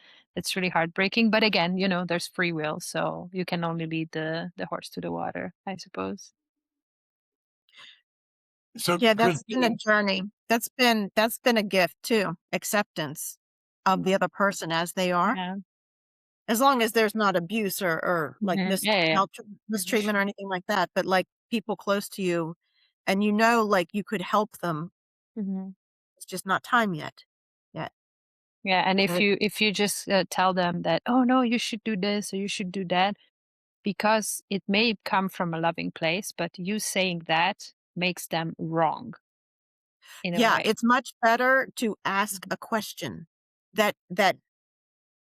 Speaker 3: really heartbreaking. But again, there's free will, so you can only lead the horse to the water, I suppose.
Speaker 1: So,
Speaker 2: Yeah, that's been a
Speaker 1: Christine,
Speaker 2: journey. That's been a gift too, acceptance of the other person as they are.
Speaker 3: Yeah.
Speaker 2: As long as there's not abuse or like
Speaker 3: Mhm. Yeah, yeah, yeah. Mhm.
Speaker 2: mistreatment or anything like that, but like people close to you and like you could help them.
Speaker 3: Mhm.
Speaker 2: It's just not time yet. Yet.
Speaker 3: Yeah, and if
Speaker 2: But
Speaker 3: you just tell them that, oh no, you should do this or you should do that, because it may come from a loving place, but you saying that makes them wrong in a
Speaker 2: yeah,
Speaker 3: way.
Speaker 2: it's much better to ask
Speaker 3: Mhm.
Speaker 2: a question that
Speaker 3: Mhm.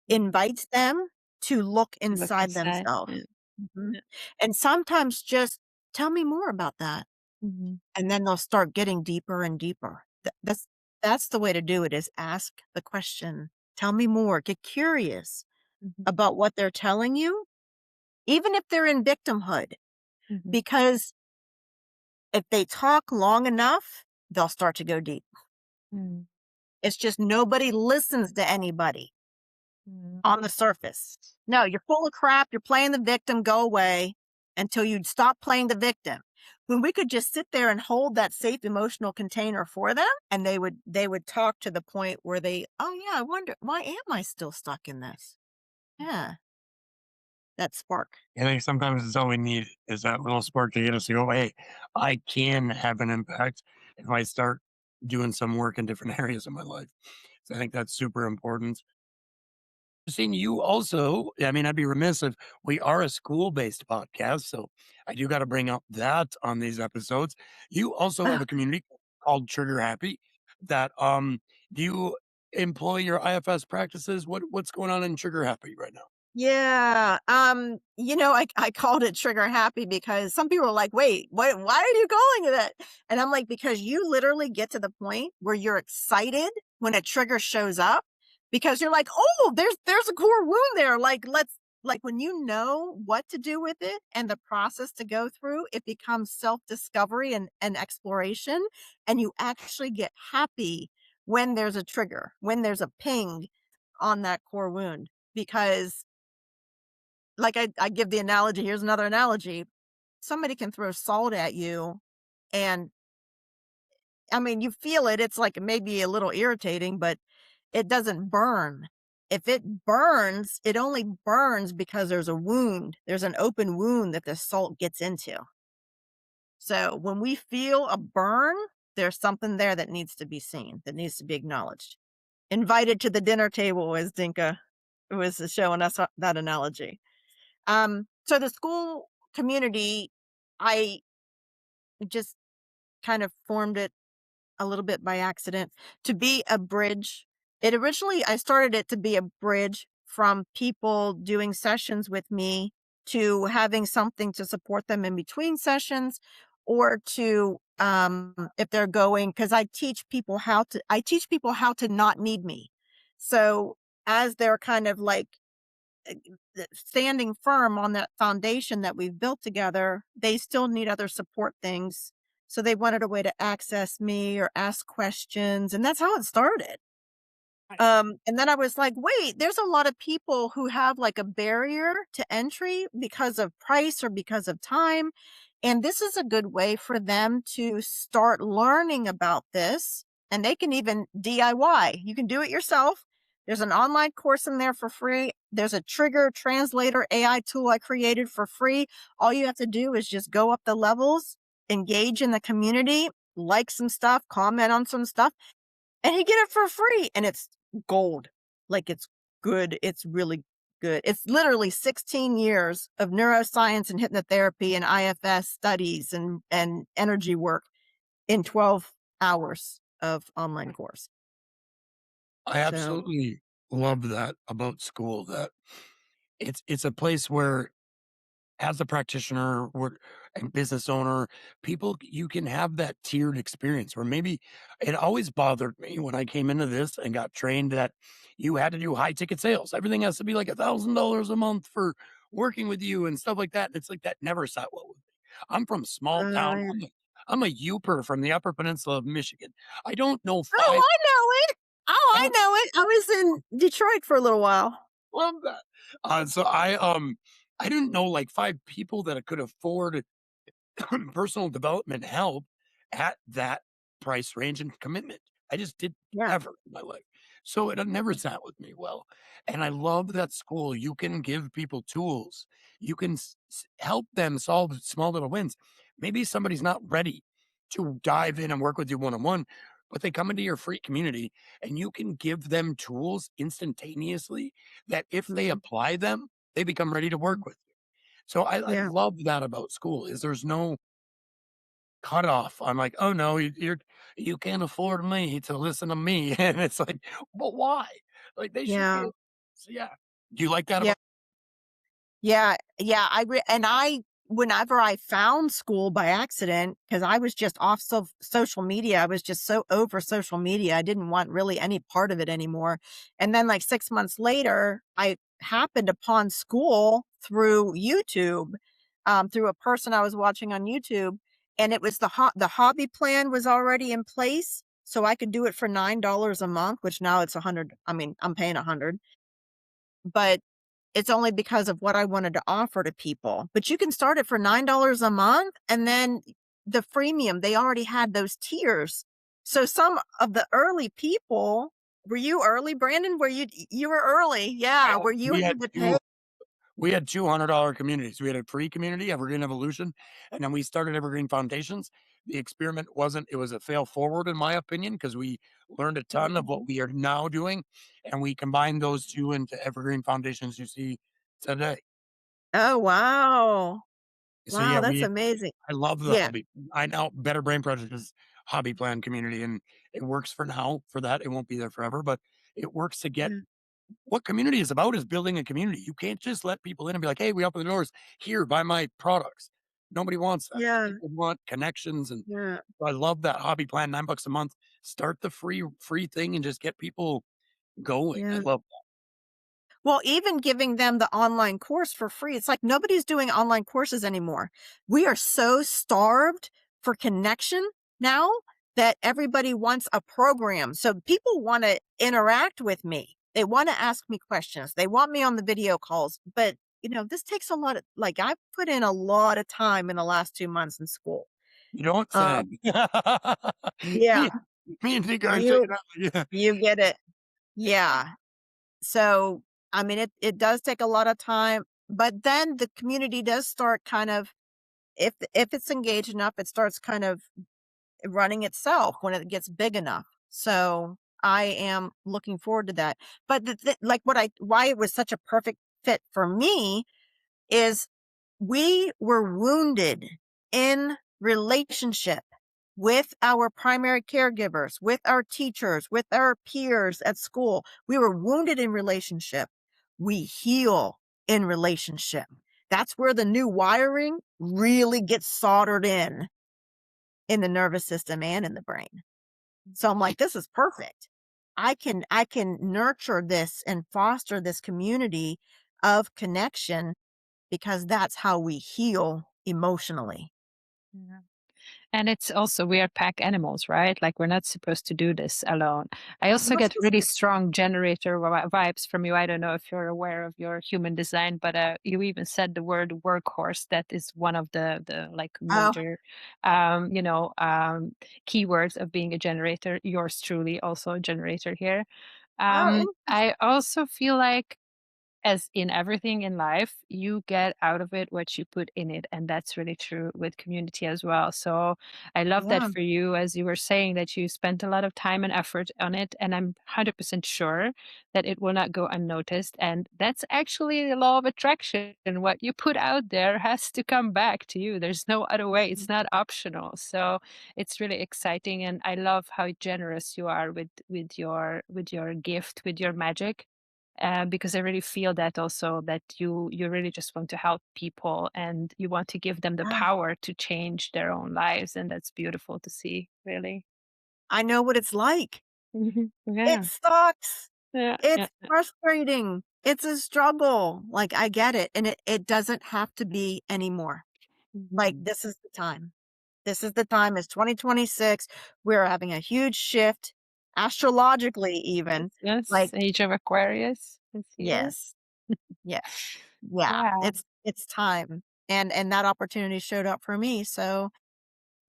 Speaker 2: invites them to look
Speaker 3: To look
Speaker 2: inside
Speaker 3: inside.
Speaker 2: themselves.
Speaker 3: Yeah.
Speaker 2: Mhm.
Speaker 3: Yeah.
Speaker 2: And sometimes just tell me more about that.
Speaker 3: Mhm.
Speaker 2: And then they'll start getting deeper and deeper. That's the way to do it is ask the question. Tell me more. Get curious
Speaker 3: Mhm.
Speaker 2: about what they're telling you, even if they're in victimhood,
Speaker 3: Mhm.
Speaker 2: because if they talk long enough, they'll start to go deep.
Speaker 3: Mhm.
Speaker 2: It's just nobody listens to anybody
Speaker 3: Mhm.
Speaker 2: on the surface. No, you're full of crap. You're playing the victim. Go away until you stop playing the victim. When we could just sit there and hold that safe emotional container for them, and they would talk to the point where oh yeah, I wonder why am I still stuck in this? Yeah, that spark.
Speaker 1: I think sometimes it's all we need is that little spark to get us to go, hey, I can have an impact if I start doing some work in different areas of my life. So I think that's super important. Seeing you also, I mean, I'd be remiss if we are a school-based podcast, so I do got to bring up that on these episodes. You also have a community called Trigger Happy that do you employ your IFS practices? What's going on in Trigger Happy right now?
Speaker 2: Yeah. I called it trigger happy because some people are like, wait, what, why are you calling it that? And I'm like, because you literally get to the point where you're excited when a trigger shows up because you're like, oh, there's a core wound there. Like when you know what to do with it and the process to go through, it becomes self-discovery and exploration. And you actually get happy when there's a trigger, when there's a ping on that core wound because like I give the analogy, here's another analogy. Somebody can throw salt at you and I mean, you feel it. It's like maybe a little irritating, but it doesn't burn. If it burns, it only burns because there's a wound. There's an open wound that the salt gets into. So when we feel a burn, there's something there that needs to be seen, that needs to be acknowledged. Invited to the dinner table, as Dinka was showing us that analogy. So the school community, I just kind of formed it a little bit by accident to be a bridge. I started it to be a bridge from people doing sessions with me to having something to support them in between sessions or to, if they're going, cause I teach people how to not need me. So as they're kind of like standing firm on that foundation that we've built together, they still need other support things. So they wanted a way to access me or ask questions. And that's how it started.
Speaker 1: Right.
Speaker 2: And then I was like, wait, there's a lot of people who have like a barrier to entry because of price or because of time. And this is a good way for them to start learning about this. And they can even DIY. You can do it yourself. There's an online course in there for free. There's a trigger translator AI tool I created for free. All you have to do is just go up the levels, engage in the community, like some stuff, comment on some stuff, and you get it for free, and it's gold. Like, it's good. It's really good. It's literally 16 years of neuroscience and hypnotherapy and IFS studies and energy work in 12 hours of online course.
Speaker 1: I
Speaker 2: So,
Speaker 1: absolutely love that about Skool, that it's a place where as a practitioner and business owner, you can have that tiered experience where maybe it always bothered me when I came into this and got trained that you had to do high ticket sales. Everything has to be like $1,000 a month for working with you and stuff like that. It's like that never sat well with me. I'm from small town.
Speaker 2: yeah.
Speaker 1: I'm a Youper from the Upper Peninsula of Michigan. I don't know
Speaker 2: Oh,
Speaker 1: five.
Speaker 2: I know it. Oh,
Speaker 1: I
Speaker 2: I
Speaker 1: don't
Speaker 2: know it. I was in Detroit for a little while.
Speaker 1: love that. I didn't know like five people that could afford personal development help at that price range and commitment. I just did
Speaker 2: Yeah.
Speaker 1: ever in my life. So it never sat with me well. And I love that Skool, you can give people tools. You can help them solve small little wins. Maybe somebody's not ready to dive in and work with you one on one, but they come into your free community and you can give them tools instantaneously that if they
Speaker 2: Mhm.
Speaker 1: apply them, they become ready to
Speaker 2: Mhm.
Speaker 1: work with you. So I
Speaker 2: Yeah.
Speaker 1: love that about Skool is there's no cutoff. I'm like, "Oh, no, you can't afford me to listen to me." And it's like, "But why?" Like, they should be
Speaker 2: Yeah.
Speaker 1: able. So, yeah. Do you like that
Speaker 2: Yeah.
Speaker 1: about.
Speaker 2: Yeah, yeah, I whenever I found Skool by accident, because I was just off social media, I was just so over social media, I didn't want really any part of it anymore, and then, like, 6 months later, I happened upon Skool through YouTube, through a person I was watching on YouTube, and it was the hobby plan was already in place, so I could do it for $9 a month, which now it's 100. I mean, I'm paying 100, but it's only because of what I wanted to offer to people. But you can start it for $9 a month, and then the freemium, they already had those tiers. So some of the early people, were you early, Brandon? You were early,
Speaker 1: I
Speaker 2: yeah,
Speaker 1: don't
Speaker 2: where you
Speaker 1: we had
Speaker 2: had to pay.
Speaker 1: 2 we had $200 communities. We had a free community, Evergreen Evolution, and then we started Evergreen Foundations. The experiment wasn't it was a fail forward in my opinion because we learned a ton of what
Speaker 2: Mhm.
Speaker 1: we are now doing, and we combined those 2 into Evergreen Foundations you see today.
Speaker 2: Oh, wow.
Speaker 1: So,
Speaker 2: Wow,
Speaker 1: yeah,
Speaker 2: that's amazing.
Speaker 1: I love the
Speaker 2: Yeah,
Speaker 1: hobby. I now Better Brain Project is hobby plan community, and it works for now for that. It won't be there forever, but it works to get
Speaker 2: yeah,
Speaker 1: what community is about is building a community. You can't just let people in and be like, "Hey, we open the doors. Here, buy my products." Nobody wants that.
Speaker 2: yeah,
Speaker 1: People want connections, and
Speaker 2: yeah,
Speaker 1: I love that hobby plan, $9 a month. Start the free thing and just get people going. I
Speaker 2: yeah.
Speaker 1: love.
Speaker 2: Well, even giving them the online course for free, it's like nobody's doing online courses anymore. We are so starved for connection now that everybody wants a program. So people want to interact with me. They want to ask me questions. They want me on the video calls. But, this takes a lot of, like, I've put in a lot of time in the last 2 months in school.
Speaker 1: You don't say.
Speaker 2: Um, yeah,
Speaker 1: Me me and Dinka are
Speaker 2: you,
Speaker 1: shaking out. Yeah.
Speaker 2: you get it. Yeah. So, I mean, it does take a lot of time, but then the community does start kind of, if it's engaged enough, it starts kind of running itself when it gets big enough. So, I am looking forward to that. But like why it was such a perfect fit for me is we were wounded in relationship with our primary caregivers, with our teachers, with our peers at school. We were wounded in relationship. We heal in relationship. That's where the new wiring really gets soldered in the nervous system and in the brain. So I'm like, this is perfect. I can nurture this and foster this community of connection because that's how we heal emotionally.
Speaker 3: Yeah. And it's also we are pack animals, right? Like we're not supposed to do this alone. I
Speaker 2: We're
Speaker 3: also
Speaker 2: not
Speaker 3: get
Speaker 2: supposed
Speaker 3: really
Speaker 2: to.
Speaker 3: strong generator vibes from you. I don't know if you're aware of your human design, but you even said the word workhorse. That is one of the like
Speaker 2: Oh,
Speaker 3: major, keywords of being a generator. Yours truly also a generator here.
Speaker 2: oh,
Speaker 3: I also feel like as in everything in life, you get out of it what you put in it. And that's really true with community as well. So I love that
Speaker 2: Yeah.
Speaker 3: for you, as you were saying, that you spent a lot of time and effort on it. And I'm 100% sure that it will not go unnoticed. And that's actually the law of attraction. And what you put out there has to come back to you. There's no other way. It's not optional. So it's really exciting. And I love how generous you are with your gift, with your magic. Because I really feel that also, that you really just want to help people and you want to give them the
Speaker 2: Yeah.
Speaker 3: power to change their own lives, and that's beautiful to see, really.
Speaker 2: I know what it's like. It
Speaker 3: Yeah.
Speaker 2: sucks.
Speaker 3: Yeah,
Speaker 2: It's
Speaker 3: yeah.
Speaker 2: frustrating. It's a struggle. Like, I get it, and it doesn't have to be anymore. Like,
Speaker 3: Mhm.
Speaker 2: this is the time. This is the time. It's 2026. We're having a huge shift, astrologically
Speaker 3: Yes,
Speaker 2: even.
Speaker 3: yes,
Speaker 2: Like,
Speaker 3: Age of Aquarius is here.
Speaker 2: yes, yes, yeah,
Speaker 3: Yeah.
Speaker 2: it's time, and that opportunity showed up for me, so,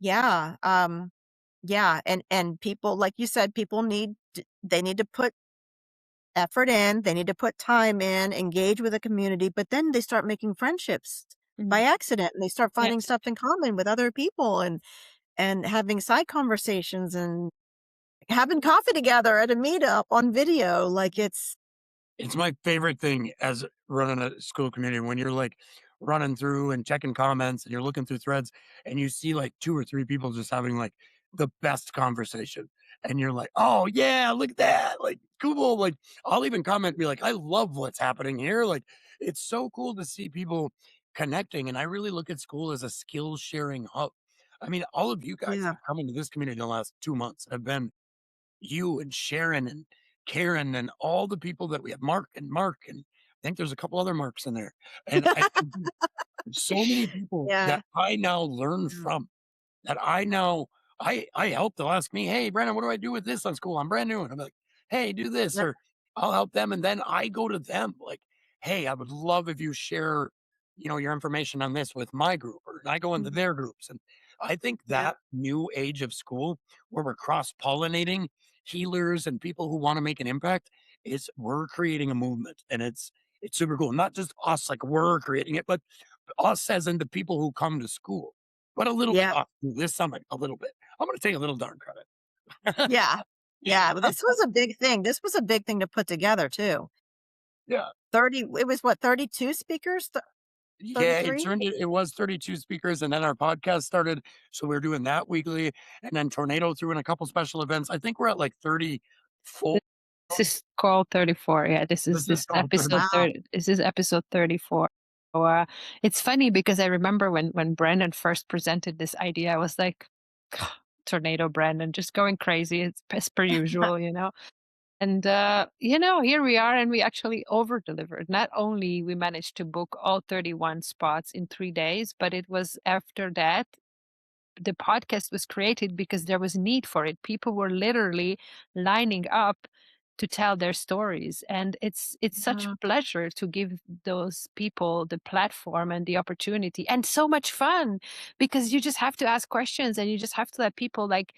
Speaker 2: yeah, yeah, and people, like you said, people they need to put effort in, they need to put time in, engage with the community, but then they start making friendships by
Speaker 3: Mhm.
Speaker 2: accident, and they start
Speaker 3: Yeah.
Speaker 2: finding stuff in common with other people and having side conversations and having coffee together at a meetup on video, like,
Speaker 1: It's my favorite thing as running a school community when you're like running through and checking comments and you're looking through threads and you see like 2 or 3 people just having like the best conversation. And you're like, oh yeah, look at that. Like cool. Like I'll even comment and be like, I love what's happening here. Like it's so cool to see people connecting. And I really look at school as a skills sharing hub. I mean, all of you guys that
Speaker 2: yeah.
Speaker 1: have come into this community in the last 2 months have been you and Sharon and Karen and all the people that we have, Mark, and I think there's a couple other Marks in there. And I so many people
Speaker 2: Yeah.
Speaker 1: that I now learn
Speaker 2: Mm.
Speaker 1: from that I know I help. They'll ask me, "Hey, Brandon, what do I do with this on school? I'm brand new." And I'm like, "Hey, do this,"
Speaker 2: Yep,
Speaker 1: or I'll help them. And then I go to them like, "Hey, I would love if you share, your information on this with my group," or I go into
Speaker 2: mhm,
Speaker 1: their groups. And I think
Speaker 2: yep,
Speaker 1: that new age of school where we're cross pollinating healers and people who want to make an impact is we're creating a movement, and it's super cool. Not just us, like we're creating it, but us as in the people who come to school. But a little bit
Speaker 2: yep,
Speaker 1: us this summit, a little bit. I'm gonna take a little darn credit.
Speaker 2: yeah, yeah, but this was a big thing. This was a big thing to put together too.
Speaker 1: Yeah.
Speaker 2: 30 it was what, 32 speakers?
Speaker 1: Yeah,
Speaker 2: 33?
Speaker 1: it was 32 speakers, and then our podcast started, so we're doing that weekly, and then Tornado threw in a couple special events. I think we're at, like, 34.
Speaker 3: This is called 34. Yeah,
Speaker 1: This is called 30.
Speaker 2: Wow.
Speaker 3: This is episode 34. So, it's funny because I remember when Brandon first presented this idea, I was like, tornado Brandon, just going crazy. It's as per usual, you know. And here we are, and we actually over delivered. Not only we managed to book all 31 spots in 3 days, but it was after that the podcast was created because there was need for it. People were literally lining up to tell their stories, and it's such a
Speaker 2: Mhm.
Speaker 3: pleasure to give those people the platform and the opportunity, and so much fun because you just have to ask questions and you just have to let people, like,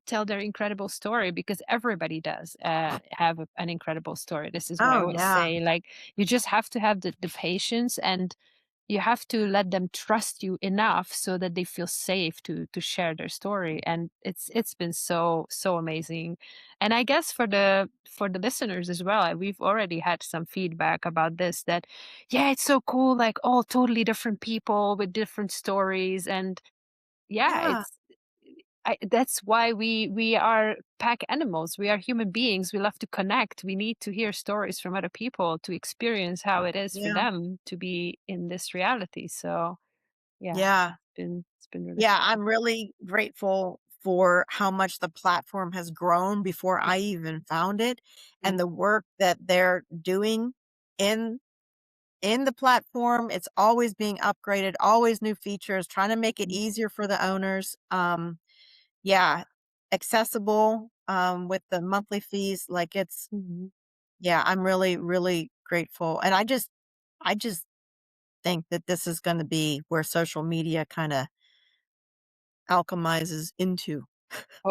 Speaker 3: tell their incredible story, because everybody does have an incredible story. This is what I
Speaker 2: Oh,
Speaker 3: always
Speaker 2: yeah,
Speaker 3: say, like, you just have to have the patience, and you have to let them trust you enough so that they feel safe to share their story. And it's been so amazing. And I guess for the listeners as well, we've already had some feedback about this, that yeah, it's so cool, like all totally different people with different stories. And yeah,
Speaker 2: yeah,
Speaker 3: that's why we are pack animals. We are human beings. We love to connect. We need to hear stories from other people to experience how it is for
Speaker 2: yeah,
Speaker 3: them to be in this reality. So yeah,
Speaker 2: yeah,
Speaker 3: it's been really
Speaker 2: yeah,
Speaker 3: fun.
Speaker 2: I'm really grateful for how much the platform has grown before I even found it,
Speaker 3: Yeah.
Speaker 2: and the work that they're doing in in the platform. It's always being upgraded, always new features, trying to make it
Speaker 3: Mm,
Speaker 2: easier for the owners. Yeah, accessible, with the monthly fees, like,
Speaker 3: mhm.
Speaker 2: yeah, I'm really, really grateful, and I just think that this is gonna be where social media kinda alchemizes into.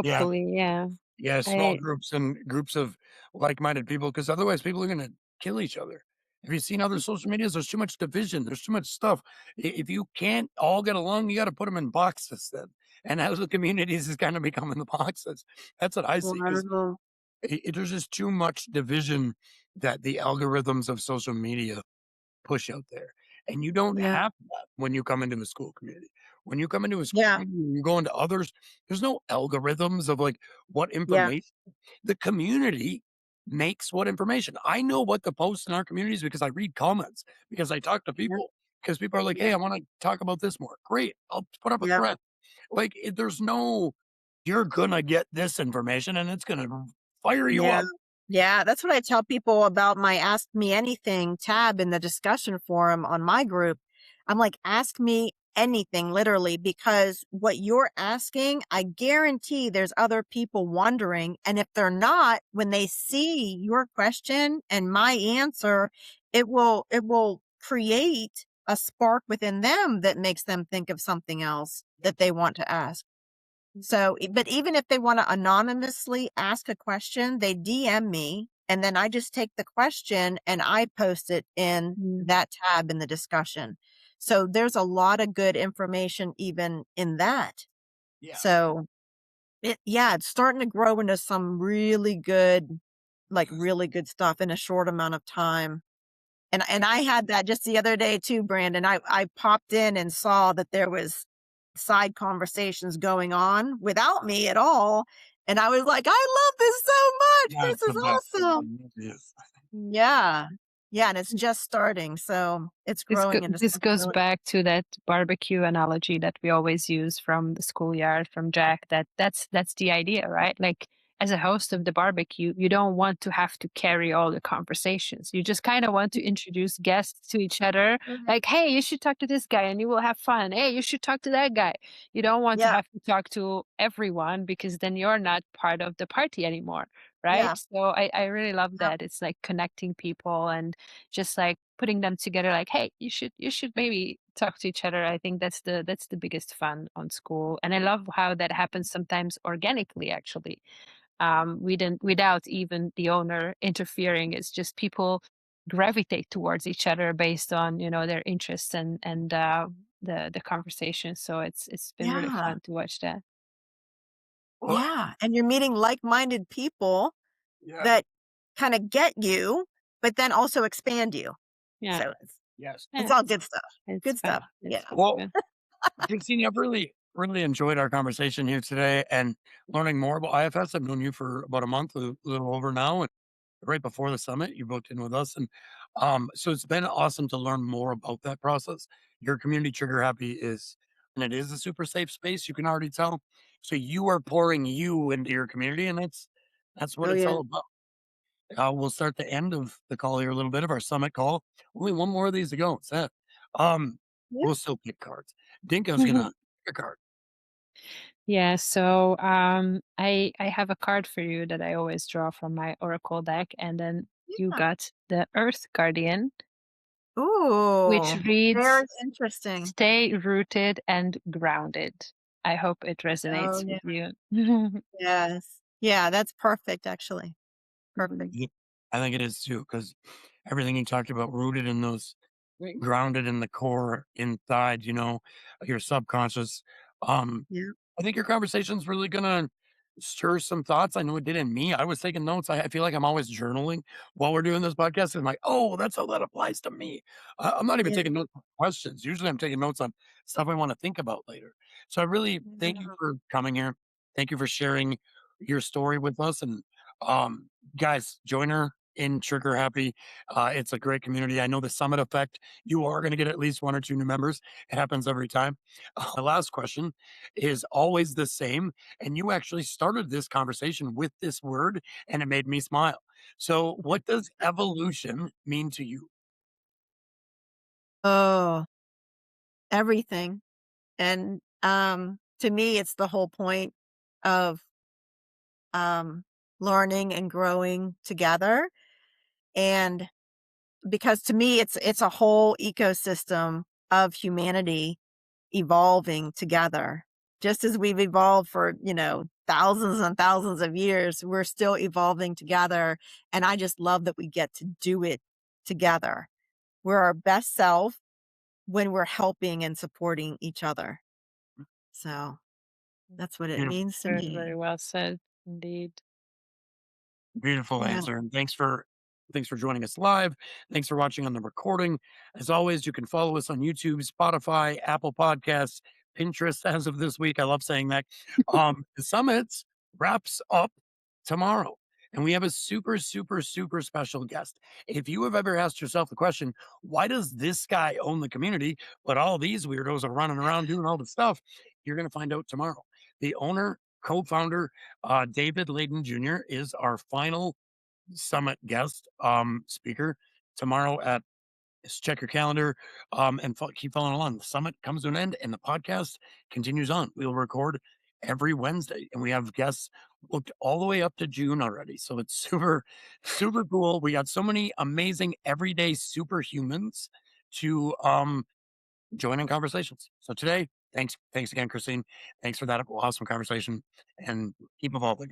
Speaker 1: Yeah,
Speaker 3: Hopefully, yeah.
Speaker 1: yeah, small
Speaker 3: I
Speaker 1: groups and groups of like-minded people, because otherwise people are gonna kill each other. Have you seen other social medias? There's too much division. There's too much stuff. If you can't all get along, you got to put them in boxes then. And as the communities is kind of becoming the boxes. That's what I see because
Speaker 2: Wow.
Speaker 1: there's just too much division that the algorithms of social media push out there. And you don't
Speaker 2: Yeah.
Speaker 1: have that when you come into a school community. When you come into a school
Speaker 2: Yeah.
Speaker 1: community, you go into others, there's no algorithms of like what
Speaker 2: Yeah.
Speaker 1: information the community makes what information. I know what to post in our communities because I read comments, because I talk to
Speaker 2: Yeah.
Speaker 1: people, because people are like,
Speaker 2: Yeah.
Speaker 1: hey, I want to talk about this more. Great. I'll put up a
Speaker 2: Yeah.
Speaker 1: thread. Like, there's no, you're going to get this information and it's going to fire you
Speaker 2: Yeah.
Speaker 1: up.
Speaker 2: Yeah, that's what I tell people about my Ask Me Anything tab in the discussion forum on my group. I'm like, ask me anything, literally, because what you're asking, I guarantee there's other people wondering. And if they're not, when they see your question and my answer, it will create a spark within them that makes them think of something else that they want to ask. So, but even if they want to anonymously ask a question, they DM me and then I just take the question and I post it in
Speaker 3: Mm.
Speaker 2: that tab in the discussion. So there's a lot of good information even in that.
Speaker 1: Yeah.
Speaker 2: So it's starting to grow into some really good, like really good stuff in a short amount of time. And I had that just the other day too, Brandon. I popped in and saw that there was side conversations going on without me at all, and I was like, "I love this so much.
Speaker 1: Yeah, it's
Speaker 2: This
Speaker 1: the
Speaker 2: is
Speaker 1: best.
Speaker 2: awesome."
Speaker 1: It is.
Speaker 2: Yeah. Yeah, and it's just starting, so it's growing into
Speaker 3: This
Speaker 2: something
Speaker 3: goes
Speaker 2: really.
Speaker 3: back to that barbecue analogy that we always use from the schoolyard from Jack. That's the idea, right? Like as a host of the barbecue, you don't want to have to carry all the conversations. You just kind of want to introduce guests to each other.
Speaker 2: Mhm.
Speaker 3: Like, hey, you should talk to this guy and you will have fun. Hey, you should talk to that guy. You don't want to
Speaker 2: Yeah,
Speaker 3: have to talk to everyone because then you're not part of the party anymore, right?
Speaker 2: yeah,
Speaker 3: So I really love
Speaker 2: yeah,
Speaker 3: that. It's like connecting people and just like putting them together like, hey, you should maybe talk to each other. I think that's the biggest fun on School, and I love how that happens sometimes organically actually. We didn't without even the owner interfering. It's just people gravitate towards each other based on their interests and the conversation. So it's been really
Speaker 2: yeah,
Speaker 3: fun to watch that.
Speaker 1: Well,
Speaker 2: yeah, and you're meeting like-minded people
Speaker 1: yeah.
Speaker 2: that kinda get you, but then also expand you.
Speaker 3: Yeah,
Speaker 2: So
Speaker 1: Yes.
Speaker 2: it's
Speaker 3: yeah,
Speaker 2: all good stuff.
Speaker 3: it's
Speaker 2: Good
Speaker 3: fun.
Speaker 2: stuff.
Speaker 3: It's
Speaker 2: Yeah.
Speaker 3: really
Speaker 1: Well,
Speaker 3: good.
Speaker 1: Christine, I've really enjoyed our conversation here today and learning more about IFS. I've known you for about a month, a little over now, and right before the summit, you booked in with us, and so it's been awesome to learn more about that process. Your community trigger happy is, and it is a super safe space. You can already tell. So you are pouring you into your community, and that's what
Speaker 2: Oh,
Speaker 1: it's
Speaker 2: yeah.
Speaker 1: all about. We'll start the end of the call here a little bit of our summit call. Only one more of these to go. It's that. Um,
Speaker 2: Yeah.
Speaker 1: we'll still pick cards. Dinko's gonna pick a card.
Speaker 3: Yeah, so I have a card for you that I always draw from my Oracle deck, and then you
Speaker 2: Yeah.
Speaker 3: got the Earth Guardian, which
Speaker 2: Ooh,
Speaker 3: reads
Speaker 2: very interesting.
Speaker 3: "Stay rooted and grounded." I hope it
Speaker 2: Oh,
Speaker 3: resonates
Speaker 2: yeah.
Speaker 3: with you.
Speaker 2: Yes. Yeah, that's perfect, actually. Perfect.
Speaker 3: Mhm.
Speaker 1: Yep. I think it is too, because everything you talked about rooted in those grounded in the core inside, your subconscious. Um,
Speaker 2: Yeah.
Speaker 1: I think your conversation's really gonna stir some thoughts. I know it did in me. I was taking notes. I feel like I'm always journaling while we're doing this podcast. And I'm like, oh, that's how that applies to me. I'm not even
Speaker 2: Yeah.
Speaker 1: taking notes on questions. Usually I'm taking notes on stuff I want to think about later. So I really thank you
Speaker 2: Yeah.
Speaker 1: for coming here. Thank you for sharing your story with us. And um, guys, join her in Trigger Happy. It's a great community. I know the summit effect. You are going to get at least one or two new members. It happens every time. The last question is always the same. And you actually started this conversation with this word, and it made me smile. So, what does evolution mean to you?
Speaker 2: Oh, everything. And, to me, it's the whole point of, um, learning and growing together. And because to me, it's a whole ecosystem of humanity evolving together. Just as we've evolved for, thousands and thousands of years, we're still evolving together. And I just love that we get to do it together. we're our best self when we're helping and supporting each other. So that's what it
Speaker 1: Beautiful,
Speaker 2: means to
Speaker 3: Very, very
Speaker 2: me.
Speaker 3: well said, indeed.
Speaker 1: beautiful
Speaker 2: Yeah.
Speaker 1: answer. And thanks for joining us live. Thanks for watching on the recording. As always, you can follow us on YouTube, Spotify, Apple Podcasts, Pinterest as of this week. I love saying that. The summits wraps up tomorrow. And we have a super, super, super special guest. If you have ever asked yourself the question, why does this guy own the community, but all these weirdos are running around doing all the stuff? You're going to find out tomorrow. The owner, co founder, David Layden Jr., is our final summit guest speaker tomorrow at just check your calendar and keep following along. The summit comes to an end and the podcast continues on. We'll record every Wednesday and we have guests booked all the way up to June already. So it's super, super cool. We got so many amazing everyday superhumans to join in conversations. So today, thanks again, Christine. Thanks for that awesome conversation and keep evolving.